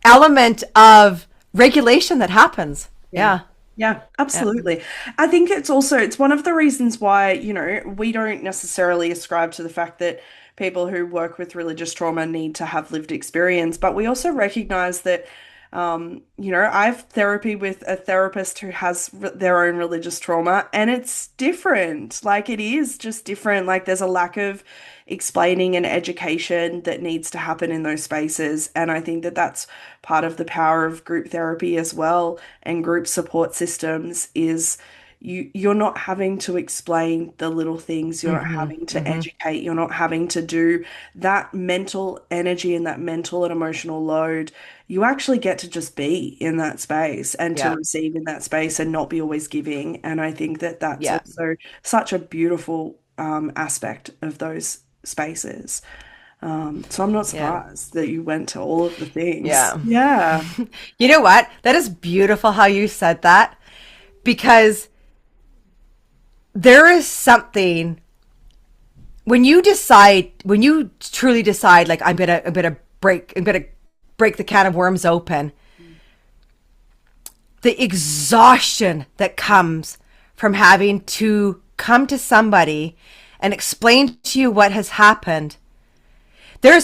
element of regulation that happens. Yeah. Yeah, absolutely. I think it's one of the reasons why, we don't necessarily ascribe to the fact that people who work with religious trauma need to have lived experience, but we also recognize that, I have therapy with a therapist who has their own religious trauma, and it's different. Like, it is just different. Like, there's a lack of explaining and education that needs to happen in those spaces. And I think that that's part of the power of group therapy as well, and group support systems is you're not having to explain the little things. You're not having to educate. You're not having to do that mental energy and that mental and emotional load. You actually get to just be in that space and to receive in that space and not be always giving. And I think that that's also such a beautiful aspect of those spaces. So I'm not surprised that you went to all of the things. Yeah. You know what? That is beautiful how you said that, because there is something when you truly decide, like, I'm gonna break the can of worms open. The exhaustion that comes from having to come to somebody and explain to you what has happened. I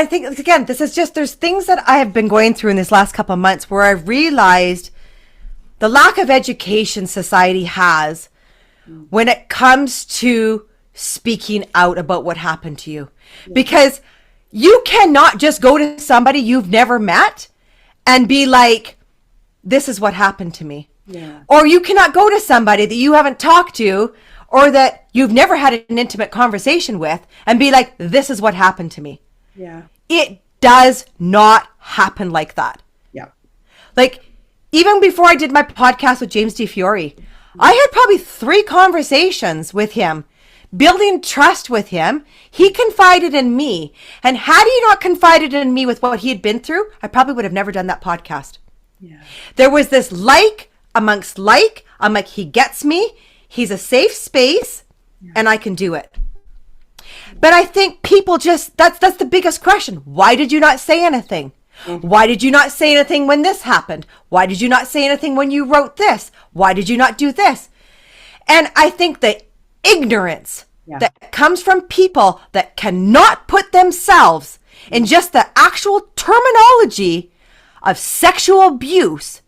think, again, there's things that I have been going through in this last couple of months where I've realized the lack of education society has when it comes to speaking out about what happened to you. Because you cannot just go to somebody you've never met and be like, this is what happened to me. Yeah. Or you cannot go to somebody that you haven't talked to or that you've never had an intimate conversation with and be like, this is what happened to me. Yeah. It does not happen like that. Yeah. Like, even before I did my podcast with James D. Fiore, I had probably 3 conversations with him, building trust with him. He confided in me. And had he not confided in me with what he had been through, I probably would have never done that podcast. Yeah. There was this amongst I'm like, he gets me. He's a safe space and I can do it. But I think people that's the biggest question. Why did you not say anything? Why did you not say anything when this happened? Why did you not say anything when you wrote this? Why did you not do this? And I think the ignorance that comes from people that cannot put themselves in just the actual terminology of sexual abuse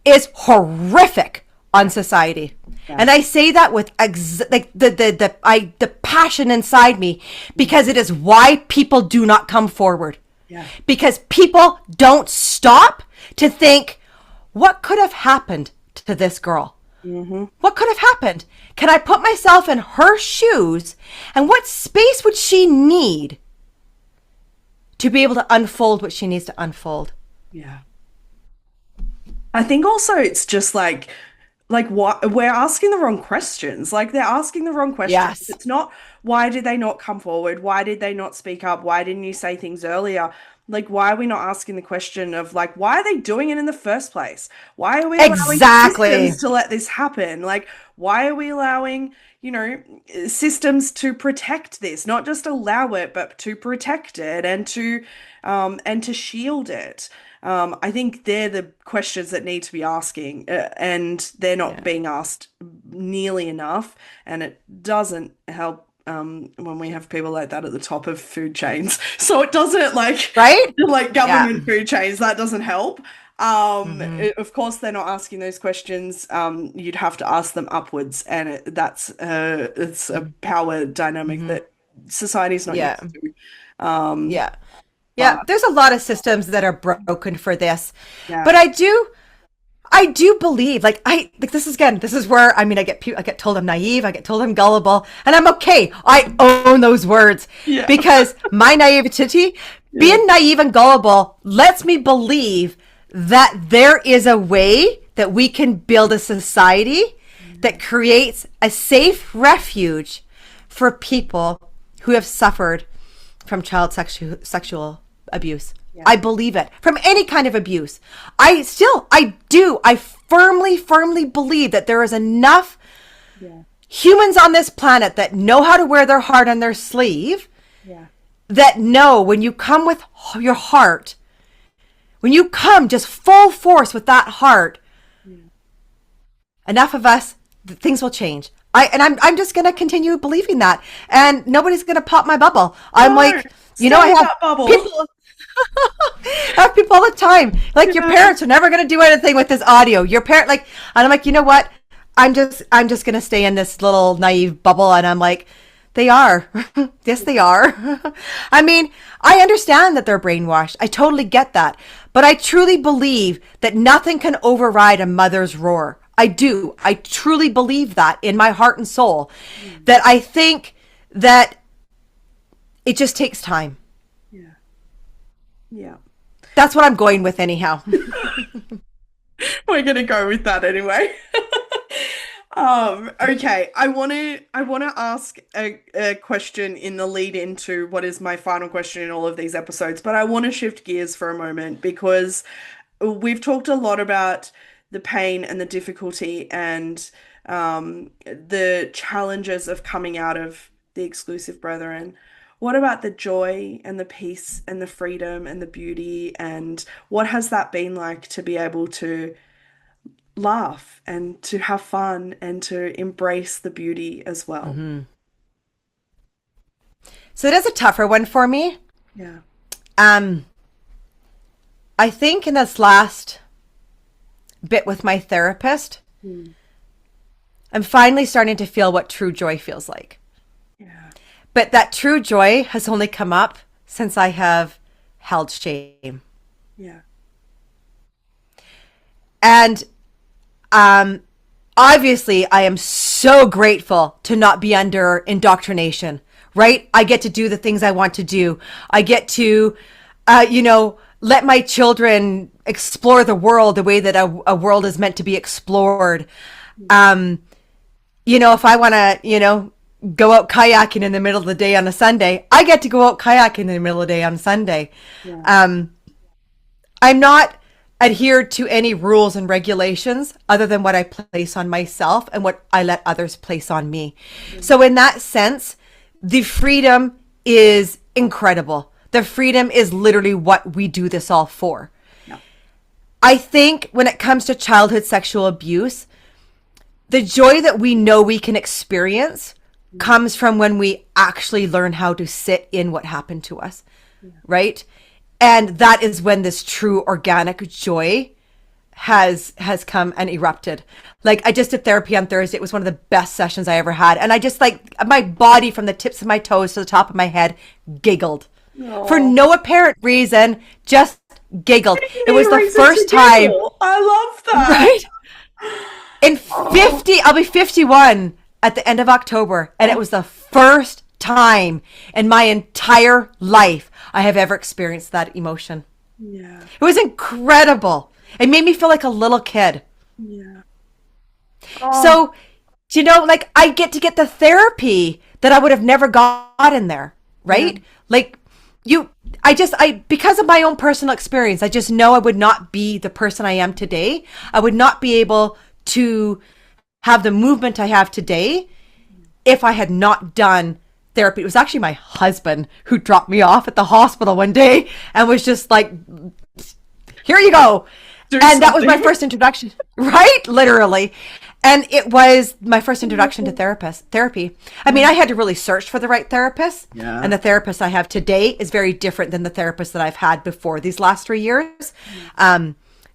is horrific on society. And I say that with the passion inside me, because it is why people do not come forward. Yeah. Because people don't stop to think, what could have happened to this girl? What could have happened? Can I put myself in her shoes? And what space would she need to be able to unfold what she needs to unfold? Yeah. I think also it's just like what we're asking the wrong questions. Like, they're asking the wrong questions. Yes. It's not, why did they not come forward? Why did they not speak up? Why didn't you say things earlier? Like, why are we not asking the question of, like, why are they doing it in the first place? Why are we allowing Exactly. systems to let this happen? Like, why are we allowing, systems to protect this, not just allow it, but to protect it and to shield it? I think they're the questions that need to be asking, and they're not Yeah. being asked nearly enough, and it doesn't help when we have people like that at the top of food chains. So it doesn't Right? like Yeah. government food chains, that doesn't help. Hmm. Of course, they're not asking those questions. You'd have to ask them upwards, and that's it's a power dynamic Hmm. that society's not Yeah. used to. Um, Yeah. Yeah. but There's a lot of systems that are broken for this. yeah, But I do believe, like this is again, this is where, I mean, I get told I'm naive, I get told I'm gullible, and I'm okay. I own those words yeah, because my naivety, yeah, being naive and gullible, lets me believe that there is a way that we can build a society that creates a safe refuge for people who have suffered from child sexual abuse. yeah, I believe it. From any kind of abuse. I firmly believe that there is enough yeah, humans on this planet that know how to wear their heart on their sleeve, yeah, that know when you come with your heart, when you come just full force with that heart, enough of us, things will change. I'm just gonna continue believing that, and nobody's gonna pop my bubble. I'm no, like, stay I in have that bubble. people, I have people all the time. Like, your Yeah, parents are never gonna do anything with this audio. Your parent, like, and I'm like, you know what? I'm just gonna stay in this little naive bubble, and I'm like, they are. Yes, they are. I mean, I understand that they're brainwashed. I totally get that. But I truly believe that nothing can override a mother's roar. I do. I truly believe that in my heart and soul. That I think that it just takes time. yeah, yeah. That's what I'm going with, anyhow. We're gonna go with that anyway. Okay, I want to ask a question in the lead into what is my final question in all of these episodes, but I want to shift gears for a moment because we've talked a lot about the pain and the difficulty and the challenges of coming out of the exclusive brethren. What about the joy and the peace and the freedom and the beauty, and what has that been like to be able to laugh and to have fun and to embrace the beauty as well? Hmm. So it is a tougher one for me. Yeah. Um, I think in this last bit with my therapist, Mm. I'm finally starting to feel what true joy feels like. Yeah. But that true joy has only come up since I have held shame. Yeah. And um, obviously, I am so grateful to not be under indoctrination, right? I get to do the things I want to do. I get to, let my children explore the world the way that a world is meant to be explored. Um, if I want to, go out kayaking in the middle of the day on a Sunday, I get to go out kayaking in the middle of the day on Sunday. Yeah. I'm not adhered to any rules and regulations other than what I place on myself and what I let others place on me. So in that sense, the freedom is incredible. The freedom is literally what we do this all for. Yeah. I think when it comes to childhood sexual abuse, the joy that we know we can experience comes from when we actually learn how to sit in what happened to us, right? And that is when this true organic joy has come and erupted. Like, I just did therapy on Thursday. It was one of the best sessions I ever had. And I just, like, my body from the tips of my toes to the top of my head giggled. For Oh. no apparent reason, just giggled. It was Any the reason first to time, giggle? I love that. right? I'll be 51 at the end of October. And it was the first time in my entire life I have ever experienced that emotion. Yeah. It was incredible. It made me feel like a little kid. Yeah. So, like, I get to get the therapy that I would have never gotten there, right? Yeah. Like, because of my own personal experience, I just know I would not be the person I am today. I would not be able to have the movement I have today if I had not done therapy. It was actually my husband who dropped me off at the hospital one day and was just like, here you go. And that was my first introduction, right? Literally. And it was my first introduction to therapy. I mean, I had to really search for the right therapist. Yeah. And the therapist I have today is very different than the therapist that I've had before these last 3 years.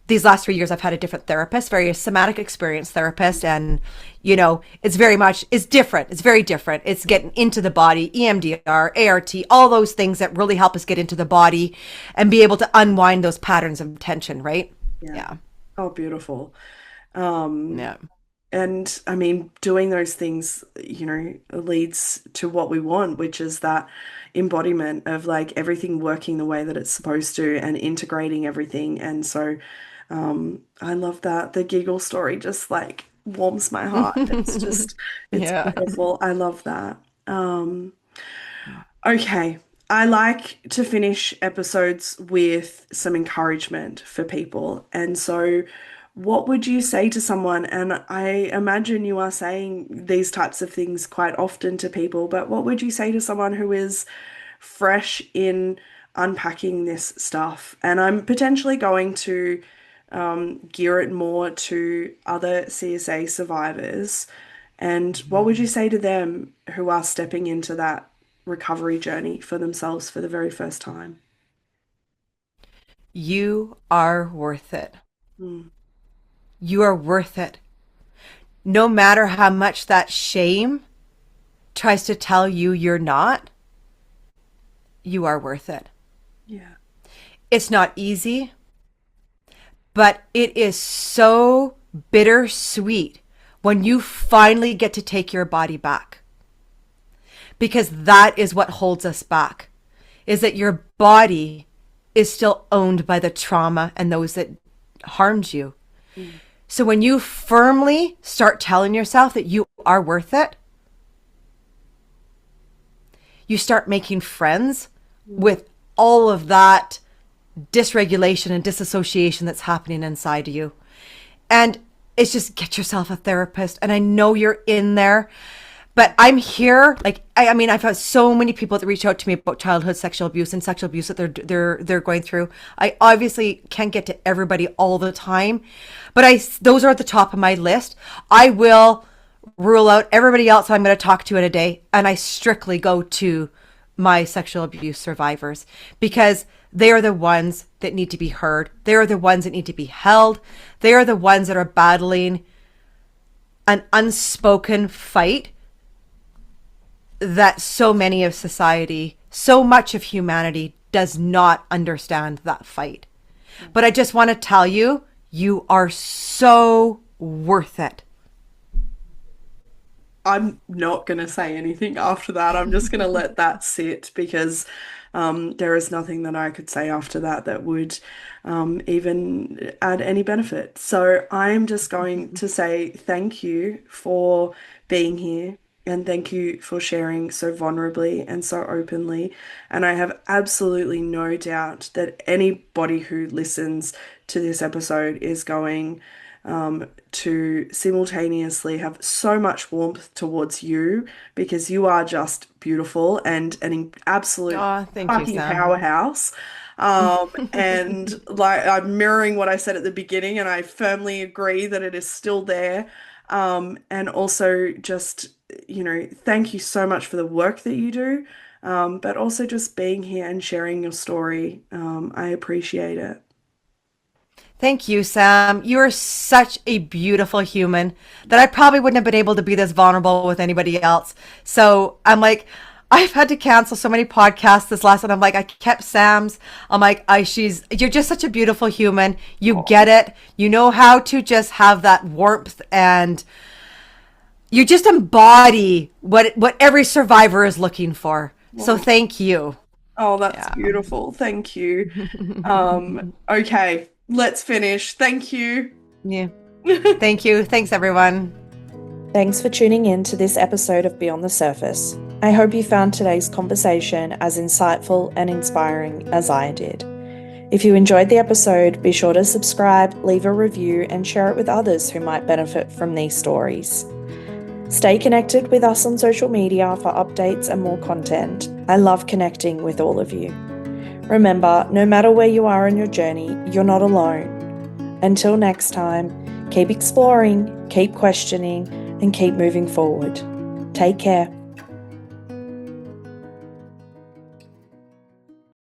These last 3 years, I've had a different therapist, very somatic experience therapist. And, you know, it's different. It's very different. It's getting into the body, EMDR, ART, all those things that really help us get into the body and be able to unwind those patterns of tension, right? Yeah. Oh, beautiful. Yeah. And I mean, doing those things, you know, leads to what we want, which is that embodiment of like everything working the way that it's supposed to and integrating everything. And so I love that. The giggle story just like warms my heart. It's Yeah. beautiful. I love that. Okay. I like to finish episodes with some encouragement for people. And so, what would you say to someone? And I imagine you are saying these types of things quite often to people, but what would you say to someone who is fresh in unpacking this stuff? And I'm potentially going to gear it more to other CSA survivors. And what would you say to them who are stepping into that recovery journey for themselves for the very first time? You are worth it. Mm. You are worth it. No matter how much that shame tries to tell you you're not, you are worth it. Yeah. It's not easy, but it is so bittersweet when you finally get to take your body back. Because that is what holds us back, is that your body is still owned by the trauma and those that harmed you. Mm. So when you firmly start telling yourself that you are worth it, you start making friends with all of that dysregulation and disassociation that's happening inside of you. And it's just get yourself a therapist. And I know you're in there, but I'm here. Like, I mean, I've had so many people that reach out to me about childhood sexual abuse and sexual abuse that they're going through. I obviously can't get to everybody all the time, but those are at the top of my list. I will rule out everybody else I'm going to talk to in a day, and I strictly go to my sexual abuse survivors because they are the ones that need to be heard. They are the ones that need to be held. They are the ones that are battling an unspoken fight that so many of society, so much of humanity does not understand that fight. But I just want to tell you, you are so worth it. I'm not going to say anything after that. I'm just going to let that sit because there is nothing that I could say after that that would even add any benefit. So I'm just going to say thank you for being here. And thank you for sharing so vulnerably and so openly. And I have absolutely no doubt that anybody who listens to this episode is going to simultaneously have so much warmth towards you because you are just beautiful and an absolute fucking powerhouse. And like I'm mirroring what I said at the beginning, and I firmly agree that it is still there. And also just, you know, thank you so much for the work that you do, but also just being here and sharing your story. I appreciate it. Thank you, Sam. You are such a beautiful human that I probably wouldn't have been able to be this vulnerable with anybody else. So I'm like, I've had to cancel so many podcasts this last one. I'm like, I kept Sam's. I'm like, you're just such a beautiful human. You get it. You know how to just have that warmth, and you just embody what every survivor is looking for. So thank you. Oh, that's beautiful. Thank you. Okay, let's finish. Thank you. Yeah. Thank you. Thanks, everyone. Thanks for tuning in to this episode of Beyond the Surface. I hope you found today's conversation as insightful and inspiring as I did. If you enjoyed the episode, be sure to subscribe, leave a review, and share it with others who might benefit from these stories. Stay connected with us on social media for updates and more content. I love connecting with all of you. Remember, no matter where you are in your journey, you're not alone. Until next time, keep exploring, keep questioning, and keep moving forward. Take care.